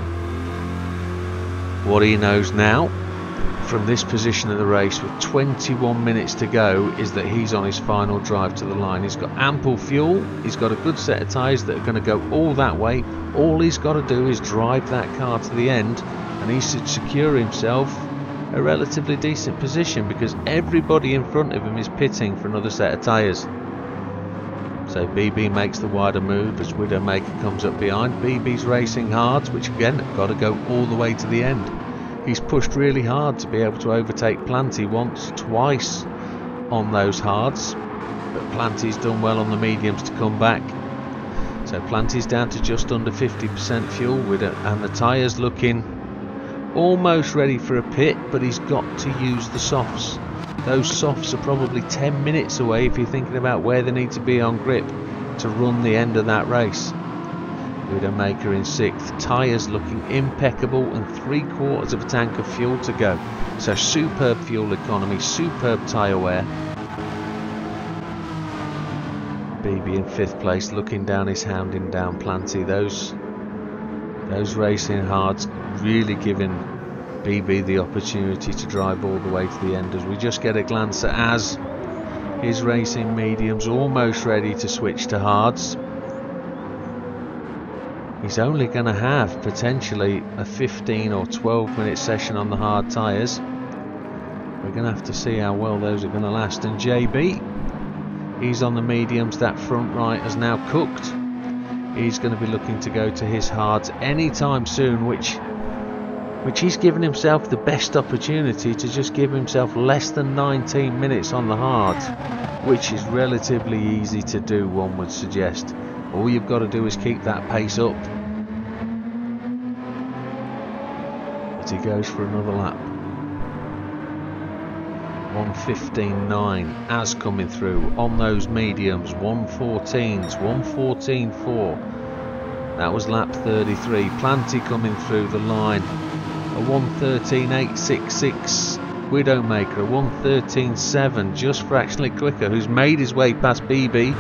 What he knows now from this position of the race with 21 minutes to go is that he's on his final drive to the line. He's got ample fuel, he's got a good set of tyres that are going to go all that way. All he's got to do is drive that car to the end, and he should secure himself a relatively decent position because everybody in front of him is pitting for another set of tyres. So BB makes the wider move as Widdowmaker comes up behind. BB's racing hard, which again have got to go all the way to the end. He's pushed really hard to be able to overtake Planty twice on those hards, but Planty's done well on the mediums to come back. So Planty's down to just under 50% fuel and the tyres looking almost ready for a pit, but he's got to use the softs. Those softs are probably 10 minutes away if you're thinking about where they need to be on grip to run the end of that race. Widdowmaker in 6th, tyres looking impeccable and 3/4 of a tank of fuel to go. So superb fuel economy, superb tyre wear. BB in 5th place, looking down, is hounding down Planty. Those racing hards really giving BB the opportunity to drive all the way to the end as we just get a glance at Az. His racing mediums almost ready to switch to hards. He's only going to have potentially a 15 or 12 minute session on the hard tyres. We're going to have to see how well those are going to last. And JB, he's on the mediums. That front right has now cooked. He's going to be looking to go to his hards anytime soon, which he's given himself the best opportunity to just give himself less than 19 minutes on the hards, which is relatively easy to do, one would suggest. All you've got to do is keep that pace up. But he goes for another lap. 1:15.9. Az coming through on those mediums. 1:14s. 1:14.4. That was lap 33. Planty coming through the line. A 1:13.866. Widdowmaker. A 1:13.7. Just fractionally quicker. Who's made his way past BB.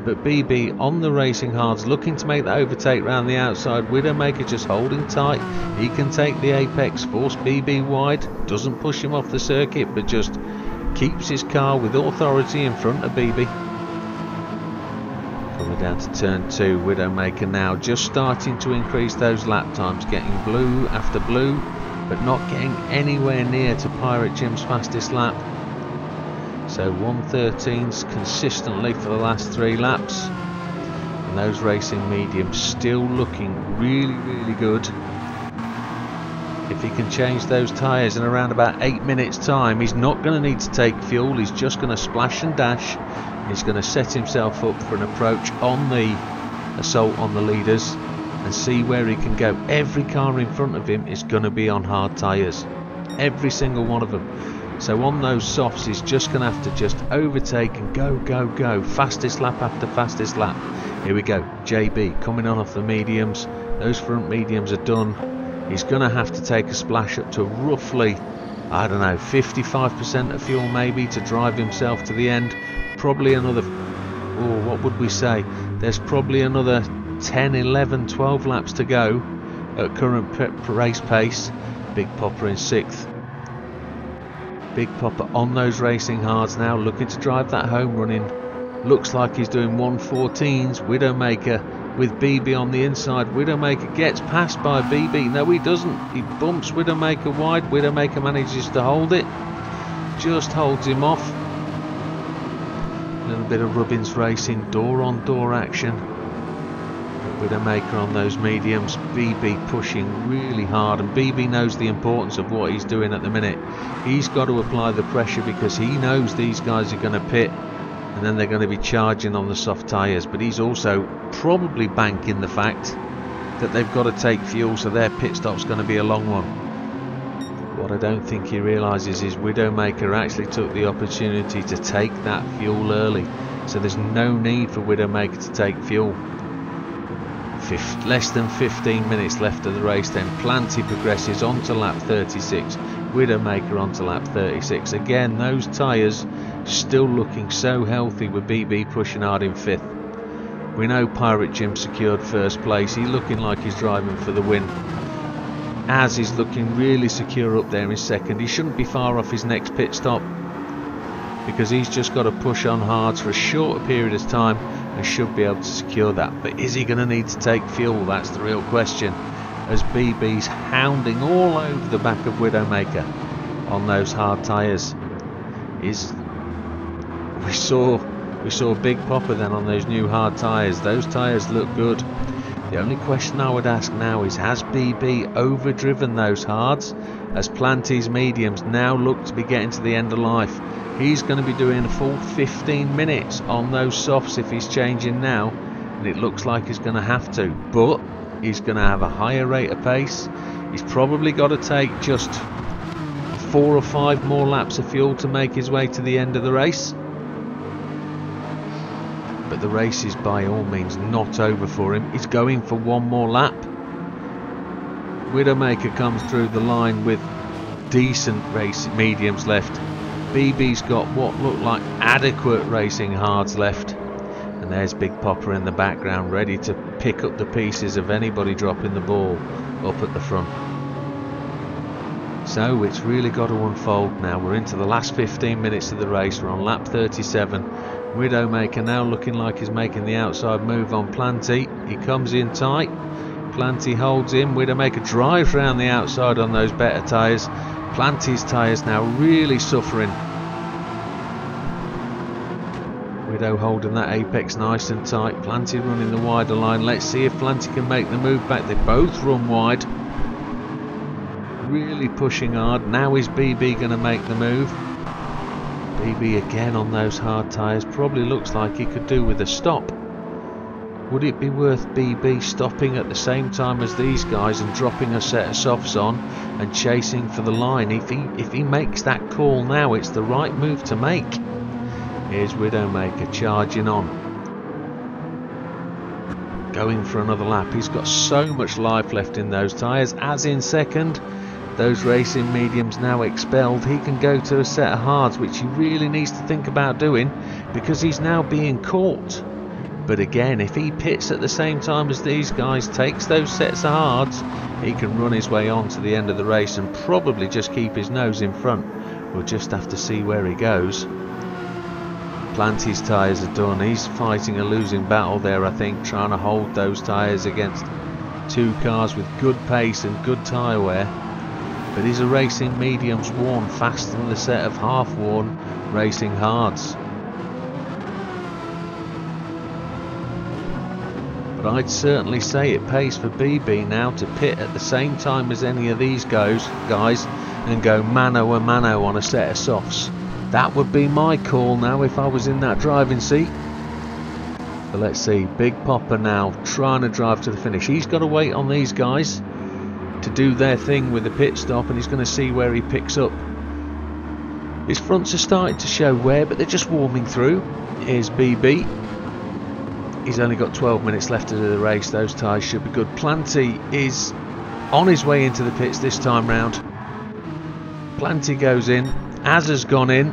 But BB on the racing hards, looking to make that overtake round the outside. Widdowmaker just holding tight. He can take the apex, force BB wide, doesn't push him off the circuit, but just keeps his car with authority in front of BB. Coming down to turn 2, Widdowmaker now just starting to increase those lap times, getting blue after blue, but not getting anywhere near to Pirate Jim's fastest lap. So 1:13s consistently for the last 3 laps. and those racing mediums still looking really good. If he can change those tyres in around about 8 minutes time, he's not going to need to take fuel. He's just going to splash and dash. He's going to set himself up for an approach on the assault on the leaders and see where he can go. Every car in front of him is going to be on hard tyres, every single one of them. So on those softs he's just going to have to just overtake and go, fastest lap after fastest lap. Here we go, JB coming on off the mediums. Those front mediums are done. He's going to have to take a splash up to roughly, I don't know, 55% of fuel maybe to drive himself to the end. Probably another, oh, what would we say? There's probably another 10, 11, 12 laps to go at current race pace. Big Popper in 6th. Big Popper on those racing hards now, looking to drive that home running. Looks like he's doing 114s. Widdowmaker with BB on the inside. Widdowmaker gets passed by BB. No, he doesn't. He bumps Widdowmaker wide. Widdowmaker manages to hold it. Just holds him off. A little bit of Rubbins racing, door on door action. Widdowmaker on those mediums. BB pushing really hard, and BB knows the importance of what he's doing at the minute. He's got to apply the pressure because he knows these guys are going to pit and then they're going to be charging on the soft tyres, but he's also probably banking the fact that they've got to take fuel, so their pit stop's going to be a long one. What I don't think he realises is Widdowmaker actually took the opportunity to take that fuel early, so there's no need for Widdowmaker to take fuel. Less than 15 minutes left of the race then. Planty progresses onto lap 36, Widdowmaker onto lap 36. Again, those tyres still looking so healthy with BB pushing hard in 5th. We know Pirate Jim secured 1st place. He's looking like he's driving for the win. Az is looking really secure up there in 2nd. He shouldn't be far off his next pit stop because he's just got to push on hards for a shorter period of time and should be able to secure that. But is he going to need to take fuel? That's the real question, as BB's hounding all over the back of Widdowmaker on those hard tyres. We saw Big Popper then on those new hard tyres. Those tyres look good. The only question I would ask now is, has BB overdriven those hards as Planty's mediums now look to be getting to the end of life? He's going to be doing a full 15 minutes on those softs if he's changing now, and it looks like he's going to have to, but he's going to have a higher rate of pace. He's probably got to take just 4 or 5 more laps of fuel to make his way to the end of the race. But the race is by all means not over for him. He's going for 1 more lap. Widdowmaker comes through the line with decent race mediums left. BB's got what look like adequate racing hards left, and there's Big Popper in the background ready to pick up the pieces of anybody dropping the ball up at the front. So it's really got to unfold now. We're into the last 15 minutes of the race. We're on lap 37. Widdowmaker now looking like he's making the outside move on Planty. He comes in tight. Planty holds him. Widdowmaker drives around the outside on those better tyres. Planty's tyres now really suffering. Widow holding that apex nice and tight. Planty running the wider line. Let's see if Planty can make the move back. They both run wide. Really pushing hard. Now is BB going to make the move? BB again on those hard tyres. Probably looks like he could do with a stop. Would it be worth BB stopping at the same time as these guys and dropping a set of softs on and chasing for the line? If he makes that call now, it's the right move to make. Here's Widdowmaker charging on, going for another lap. He's got so much life left in those tyres. As in 2nd, those racing mediums now expelled. He can go to a set of hards, which he really needs to think about doing because he's now being caught. But again, if he pits at the same time as these guys, takes those sets of hards, he can run his way on to the end of the race and probably just keep his nose in front. We'll just have to see where he goes. Planty's tyres are done. He's fighting a losing battle there, I think, trying to hold those tyres against 2 cars with good pace and good tyre wear. But his racing mediums worn faster than the set of half-worn racing hards. but I'd certainly say it pays for BB now to pit at the same time as any of these guys and go mano a mano on a set of softs. That would be my call now if I was in that driving seat. But let's see, Big Popper now trying to drive to the finish. He's got to wait on these guys to do their thing with the pit stop, and he's going to see where he picks up. His fronts are starting to show wear, but they're just warming through. Here's BB. He's only got 12 minutes left of the race. Those tyres should be good. Planty is on his way into the pits this time round. Planty goes in. Az has gone in.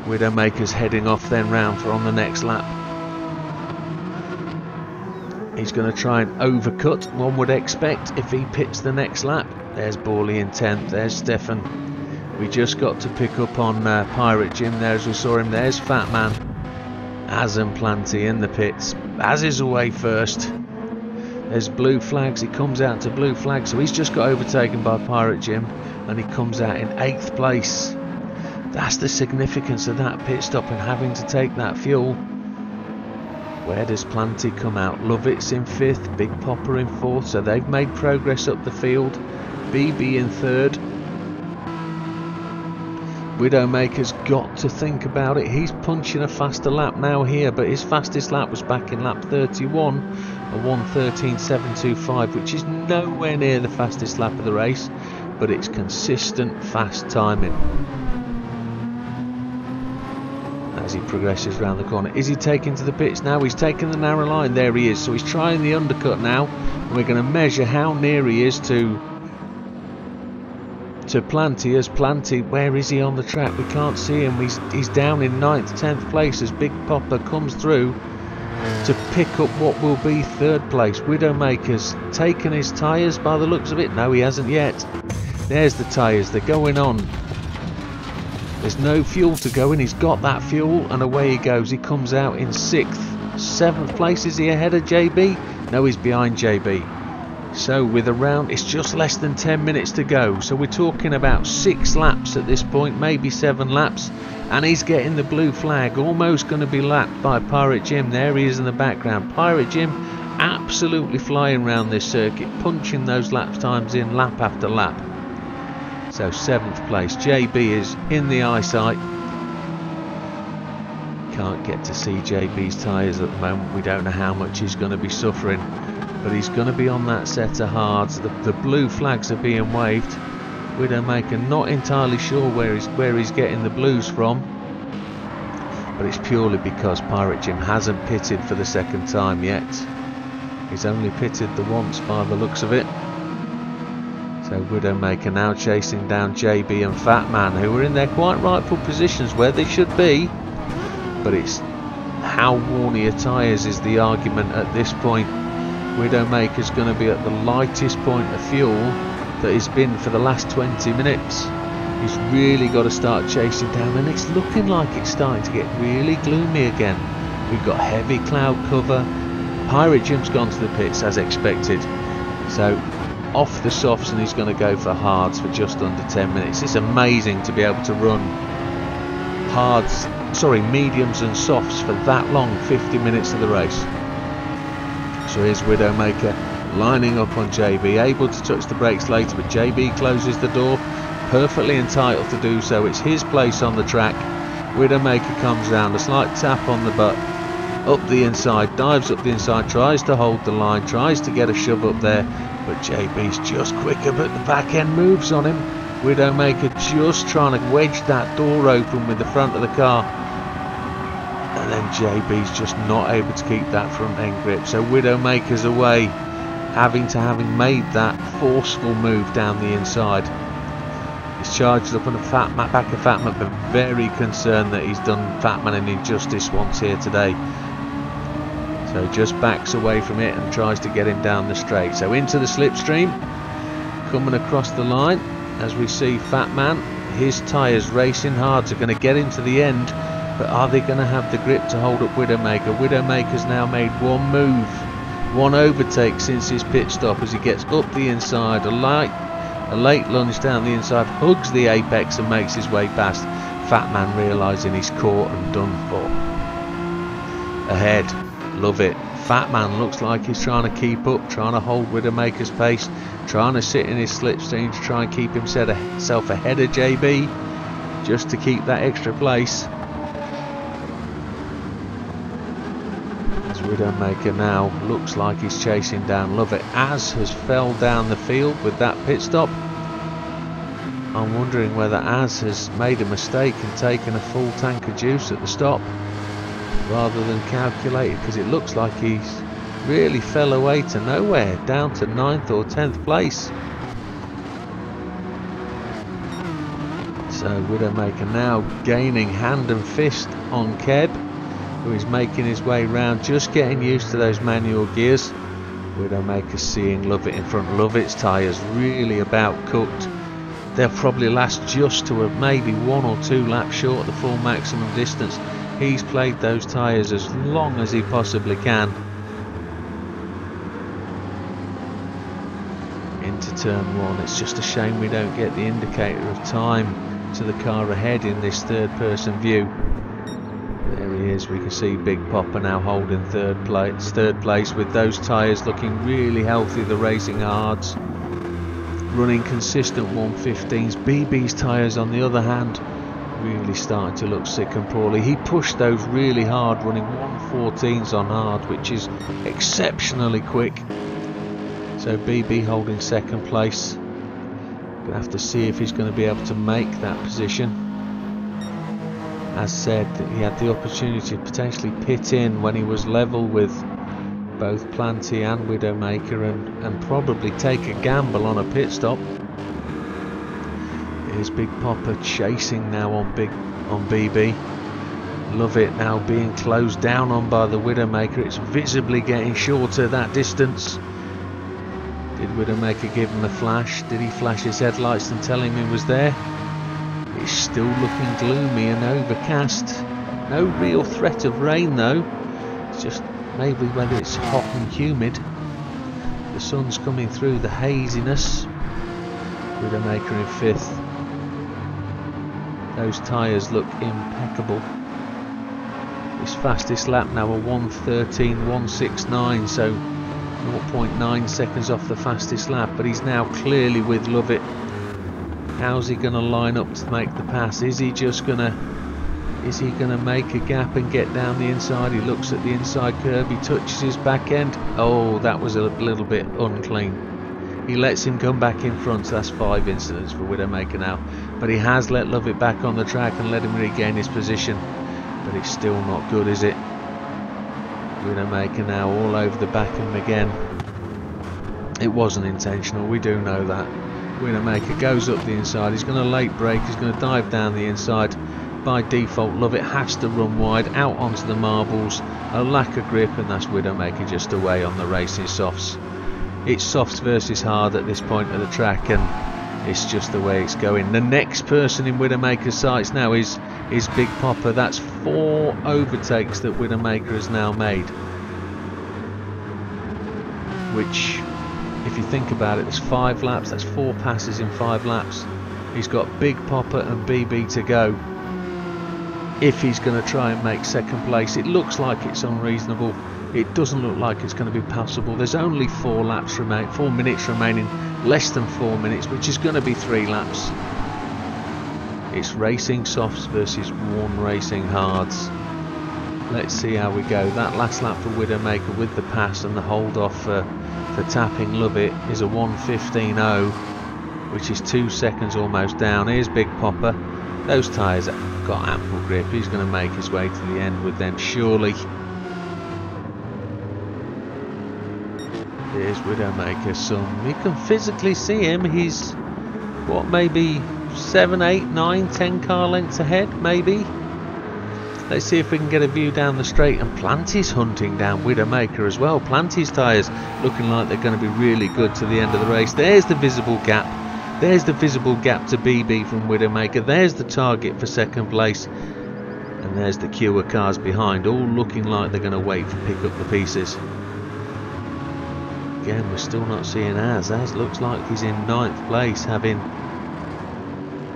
Widdowmaker's heading off then round for on the next lap. He's going to try and overcut, one would expect, if he pits the next lap. There's Borley in 10th. There's Stefan. We just got to pick up on Pirate Jim there as we saw him. There's Fat Man. Az and Planty in the pits. Az is away first. There's blue flags. He comes out to blue flags, so he's just got overtaken by Pirate Jim, and he comes out in 8th place. That's the significance of that pit stop and having to take that fuel. Where does Planty come out? Lovett's in 5th, Big Popper in 4th, so they've made progress up the field. BB in 3rd. Widdowmaker's got to think about it. He's punching a faster lap now here, but his fastest lap was back in lap 31, a 1:13.725, which is nowhere near the fastest lap of the race, but it's consistent fast timing. As he progresses around the corner, is he taking to the pits now? He's taking the narrow line. There he is. So he's trying the undercut now, and we're going to measure how near he is to Planty. As Planty, where is he on the track? We can't see him. He's down in 9th, 10th place as Big Popper comes through to pick up what will be 3rd place. Widdowmaker's taken his tyres by the looks of it. No, he hasn't yet. There's the tyres. They're going on. There's no fuel to go in. He's got that fuel, and away he goes. He comes out in 6th. 7th place. Is he ahead of JB? No, he's behind JB. So with around, it's just less than 10 minutes to go. So we're talking about 6 laps at this point, maybe 7 laps. And he's getting the blue flag. Almost going to be lapped by Pirate Jim. There he is in the background. Pirate Jim absolutely flying around this circuit, punching those lap times in lap after lap. So 7th place. JB is in the eyesight. Can't get to see JB's tyres at the moment. We don't know how much he's going to be suffering, but he's going to be on that set of hards. The blue flags are being waved. Widdowmaker not entirely sure where he's getting the blues from, but it's purely because Pirate Jim hasn't pitted for the 2nd time yet. He's only pitted the once by the looks of it. So Widdowmaker now chasing down JB and Fat Man, who are in their quite rightful positions where they should be. But it's how worn are your tyres is the argument at this point. Widdowmaker's going to be at the lightest point of fuel that he's been for the last 20 minutes. He's really got to start chasing down, and it's looking like it's starting to get really gloomy again. We've got heavy cloud cover. Pirate Jim's gone to the pits as expected. So off the softs, and he's going to go for hards for just under 10 minutes. It's amazing to be able to run mediums and softs for that long, 50 minutes of the race. So here's Widdowmaker lining up on JB, able to touch the brakes later, but JB closes the door, perfectly entitled to do so. It's his place on the track. Widdowmaker comes round, a slight tap on the butt, up the inside, dives up the inside, tries to hold the line, tries to get a shove up there, but JB's just quicker, but the back end moves on him. Widdowmaker just trying to wedge that door open with the front of the car, and then JB's just not able to keep that front end grip. So Widdowmaker's away, having made that forceful move down the inside. He's charged up on the back of Fatman, but very concerned that he's done Fatman an injustice once here today. So just backs away from it and tries to get him down the straight. So into the slipstream, coming across the line, as we see Fatman, his tyres racing hard, are going to get him to the end, but are they going to have the grip to hold up Widdowmaker? Widdowmaker's now made one move, one overtake since his pit stop as he gets up the inside, a late lunge down the inside, hugs the apex and makes his way past. Fatman realising he's caught and done for. Ahead, love it, fat man looks like he's trying to keep up, trying to hold Widdowmaker's pace, trying to sit in his slipstream to try and keep himself ahead of JB, just to keep that extra place. As Widdowmaker now looks like he's chasing down Lovett. Az has fell down the field with that pit stop. I'm wondering whether Az has made a mistake and taken a full tank of juice at the stop rather than calculated, because it looks like he's really fell away to nowhere, down to 9th or 10th place. So Widdowmaker now gaining hand and fist on Keb, who is making his way round, just getting used to those manual gears. Widdowmaker seeing Lovett in front. Lovett's tyres really about cooked. They'll probably last just to maybe 1 or 2 laps short of the full maximum distance. He's played those tyres as long as he possibly can. Into turn 1. It's just a shame we don't get the indicator of time to the car ahead in this third person view. There he is. We can see Big Popper now holding third place with those tyres looking really healthy. The racing hards running consistent 115s. BB's tyres on the other hand really starting to look sick and poorly. He pushed those really hard, running 114s on hard, which is exceptionally quick. So BB holding second place. Gonna have to see if he's going to be able to make that position. As said, he had the opportunity to potentially pit in when he was level with both Planty and Widdowmaker and probably take a gamble on a pit stop. Here's Big Popper chasing now on BB. Lovett now being closed down on by the Widdowmaker. It's visibly getting shorter, that distance. Did Widdowmaker give him a flash? Did he flash his headlights and tell him he was there? It's still looking gloomy and overcast. No real threat of rain though. It's just maybe whether it's hot and humid. The sun's coming through the haziness. Widdowmaker in 5th. Those tyres look impeccable. His fastest lap now a 1:13.169, so 0.9 seconds off the fastest lap, but he's now clearly with Lovett. How's he going to line up to make the pass? Is he gonna make a gap and get down the inside? He looks at the inside curve, he touches his back end. Oh, that was a little bit unclean. He lets him come back in front, so that's 5 incidents for Widdowmaker now. But he has let Lovett back on the track and let him regain his position. But it's still not good, is it? Widdowmaker now all over the back of him again. It wasn't intentional, we do know that. Widdowmaker goes up the inside, he's going to late brake, he's going to dive down the inside. By default, Lovett has to run wide, out onto the marbles. A lack of grip, and that's Widdowmaker just away on the racing softs. It's softs versus hard at this point of the track, and it's just the way it's going. The next person in Widdowmaker's sights now is Big Popper. That's 4 overtakes that Widdowmaker has now made, which, if you think about it, there's 5 laps, that's 4 passes in 5 laps. He's got Big Popper and BB to go. If he's going to try and make second place, it looks like it's unreasonable. It doesn't look like it's going to be possible. There's only 4 minutes remaining, less than 4 minutes, which is going to be 3 laps. It's racing softs versus 1 racing hards. Let's see how we go. That last lap for Widdowmaker with the pass and the hold off for tapping Lovett is a 1:15.0, which is 2 seconds almost down. Here's Big Popper. Those tyres have got ample grip. He's going to make his way to the end with them, surely. Here's Widdowmaker's son. You can physically see him. He's, what, maybe 7, 8, 9, 10 car lengths ahead, maybe. Let's see if we can get a view down the straight. And Planty's hunting down Widdowmaker as well. Planty's tyres looking like they're going to be really good to the end of the race. There's the visible gap. There's the visible gap to BB from Widdowmaker. There's the target for second place. And there's the queue of cars behind, all looking like they're going to wait to pick up the pieces. Again, we're still not seeing Az. Az looks like he's in 9th place, having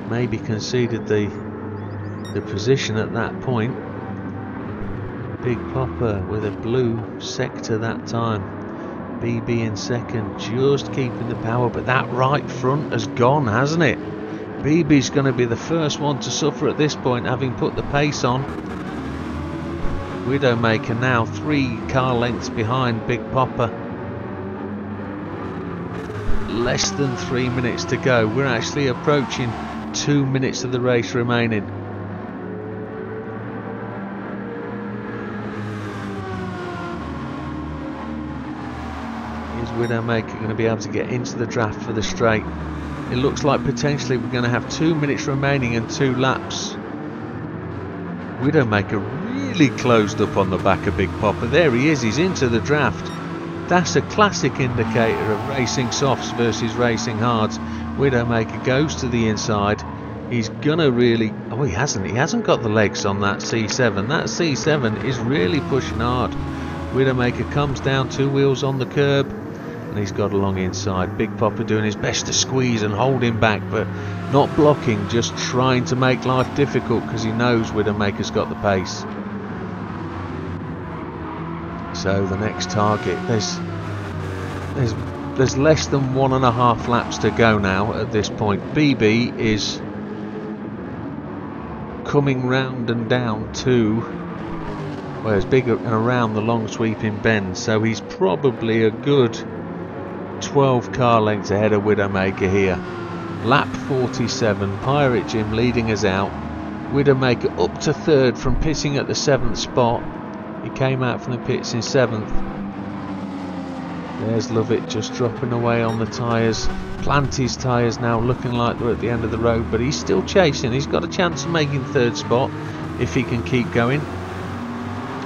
maybe conceded the position at that point. Big Popper with a blue sector that time. BB in second, just keeping the power, but that right front has gone, hasn't it? BB's going to be the first one to suffer at this point, having put the pace on. Widdowmaker now 3 car lengths behind Big Popper. Less than 3 minutes to go. We're actually approaching 2 minutes of the race remaining. Is Widdowmaker going to be able to get into the draft for the straight? It looks like potentially we're going to have 2 minutes remaining and 2 laps. Widdowmaker really closed up on the back of Big Popper. There he is, he's into the draft. That's a classic indicator of racing softs versus racing hards. Widdowmaker goes to the inside. He's gonna really... oh, he hasn't got the legs on that C7. That C7 is really pushing hard. Widdowmaker comes down 2 wheels on the curb, and he's got along inside. Big Popper doing his best to squeeze and hold him back, but not blocking, just trying to make life difficult because he knows Widdowmaker's got the pace. So the next target, there's less than 1.5 laps to go now at this point. BB is coming round and down to, well, it's big and around the long sweeping bend, so he's probably a good 12 car lengths ahead of Widdowmaker here. Lap 47, Pirate Jim leading us out. Widdowmaker up to 3rd from pitting at the 7th spot. He came out from the pits in 7th. There's Lovett just dropping away on the tyres. Planty's tyres now looking like they're at the end of the road, but he's still chasing. He's got a chance of making 3rd spot if he can keep going.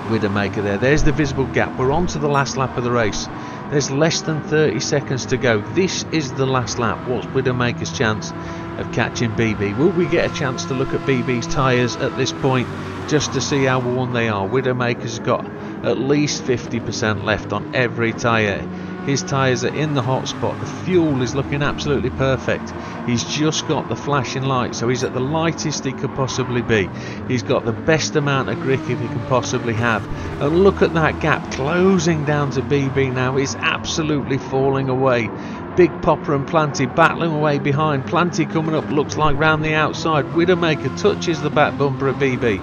Widdowmaker there. There's the visible gap. We're on to the last lap of the race. There's less than 30 seconds to go. This is the last lap. What's Widdowmaker's chance of catching BB? Will we get a chance to look at BB's tyres at this point just to see how worn they are? Widdowmaker's got at least 50% left on every tyre. His tyres are in the hot spot. The fuel is looking absolutely perfect. He's just got the flashing light, so he's at the lightest he could possibly be. He's got the best amount of grip he can possibly have. And look at that gap closing down to BB now. It's absolutely falling away. Big Popper and Planty battling away behind. Planty coming up, looks like round the outside. Widdowmaker touches the back bumper of BB.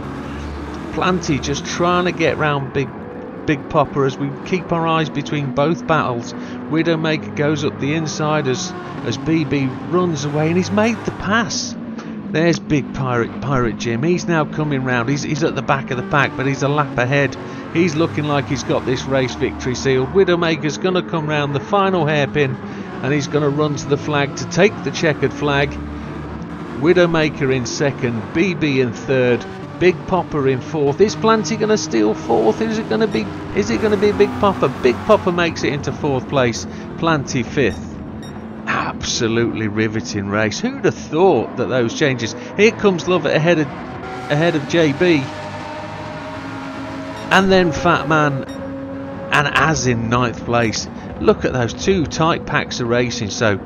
Planty just trying to get round Big Popper as we keep our eyes between both battles. Widdowmaker goes up the inside as BB runs away, and he's made the pass. There's big Pirate Jim. He's now coming round. He's at the back of the pack, but he's a lap ahead. He's looking like he's got this race victory sealed. Widdowmaker's going to come round the final hairpin, and he's going to run to the flag to take the checkered flag. Widdowmaker in 2nd, BB in 3rd. Big Popper in 4th. Is Planty going to steal 4th? Is it going to be Big Popper? Big Popper makes it into 4th place. Planty 5th. Absolutely riveting race. Who'd have thought that those changes? Here comes Lovett ahead of JB, and then Fat Man and Az in 9th place. Look at those 2 tight packs of racing. So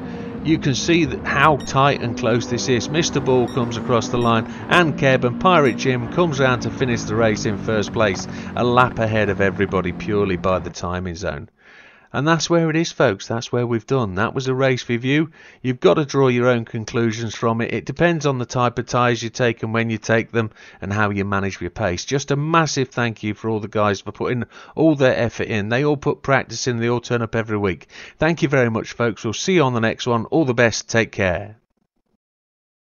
you can see that how tight and close this is. Mr. Ball comes across the line, and Keb and Pirate Jim comes round to finish the race in 1st place, a lap ahead of everybody purely by the timing zone. And that's where it is, folks. That's where we've done. That was a race review. You've got to draw your own conclusions from it. It depends on the type of tyres you take and when you take them and how you manage your pace. Just a massive thank you for all the guys for putting all their effort in. They all put practice in. They all turn up every week. Thank you very much, folks. We'll see you on the next one. All the best. Take care.